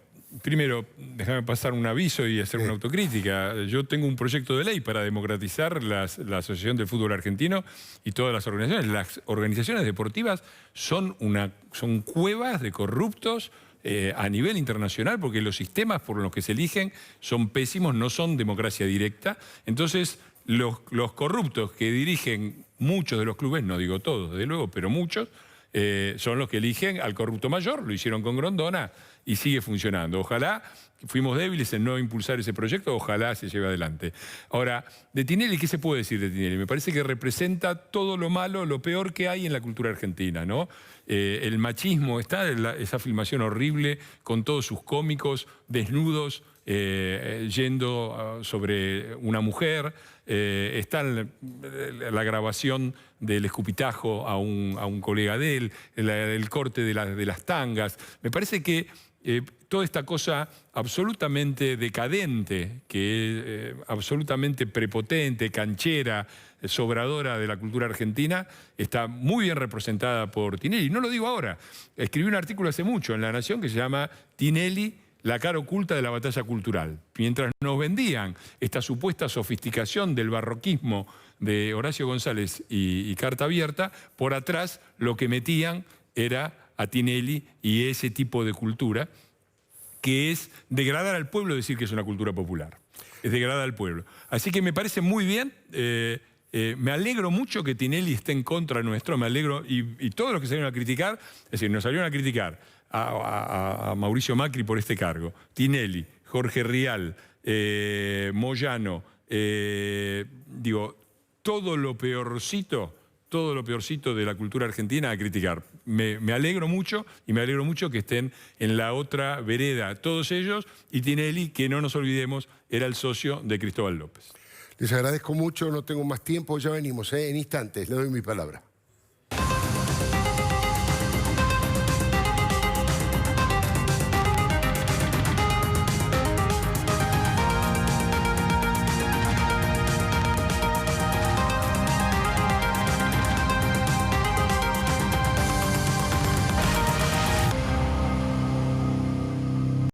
primero, déjame pasar un aviso y hacer una autocrítica. Yo tengo un proyecto de ley para democratizar la Asociación del Fútbol Argentino y todas las organizaciones. Las organizaciones deportivas son cuevas de corruptos a nivel internacional, porque los sistemas por los que se eligen son pésimos, no son democracia directa. Entonces, los corruptos que dirigen muchos de los clubes, no digo todos, desde luego, pero muchos, son los que eligen al corrupto mayor. Lo hicieron con Grondona y sigue funcionando. Ojalá, fuimos débiles en no impulsar ese proyecto, ojalá se lleve adelante. Ahora, de Tinelli, ¿qué se puede decir de Tinelli? Me parece que representa todo lo malo, lo peor que hay en la cultura argentina, ¿no? El machismo, está esa filmación horrible con todos sus cómicos desnudos, yendo sobre una mujer, está la grabación del escupitajo a un colega de él, el corte de las tangas. Me parece que toda esta cosa absolutamente decadente, que absolutamente prepotente, canchera, sobradora de la cultura argentina, está muy bien representada por Tinelli. No lo digo ahora, escribí un artículo hace mucho en La Nación que se llama Tinelli, la cara oculta de la batalla cultural. Mientras nos vendían esta supuesta sofisticación del barroquismo de Horacio González y Carta Abierta, por atrás lo que metían era a Tinelli y ese tipo de cultura, que es degradar al pueblo, decir que es una cultura popular. Es degradar al pueblo. Así que me parece muy bien, me alegro mucho que Tinelli esté en contra nuestro, me alegro, y todos los que salieron a criticar, es decir, nos salieron a criticar a Mauricio Macri por este cargo, Tinelli, Jorge Rial, Moyano, digo, todo lo peorcito todo lo peorcito de la cultura argentina a criticar. Me alegro mucho y me alegro mucho que estén en la otra vereda todos ellos, y Tinelli, que no nos olvidemos, era el socio de Cristóbal López. Les agradezco mucho, no tengo más tiempo, ya venimos, en instantes, le doy mi palabra.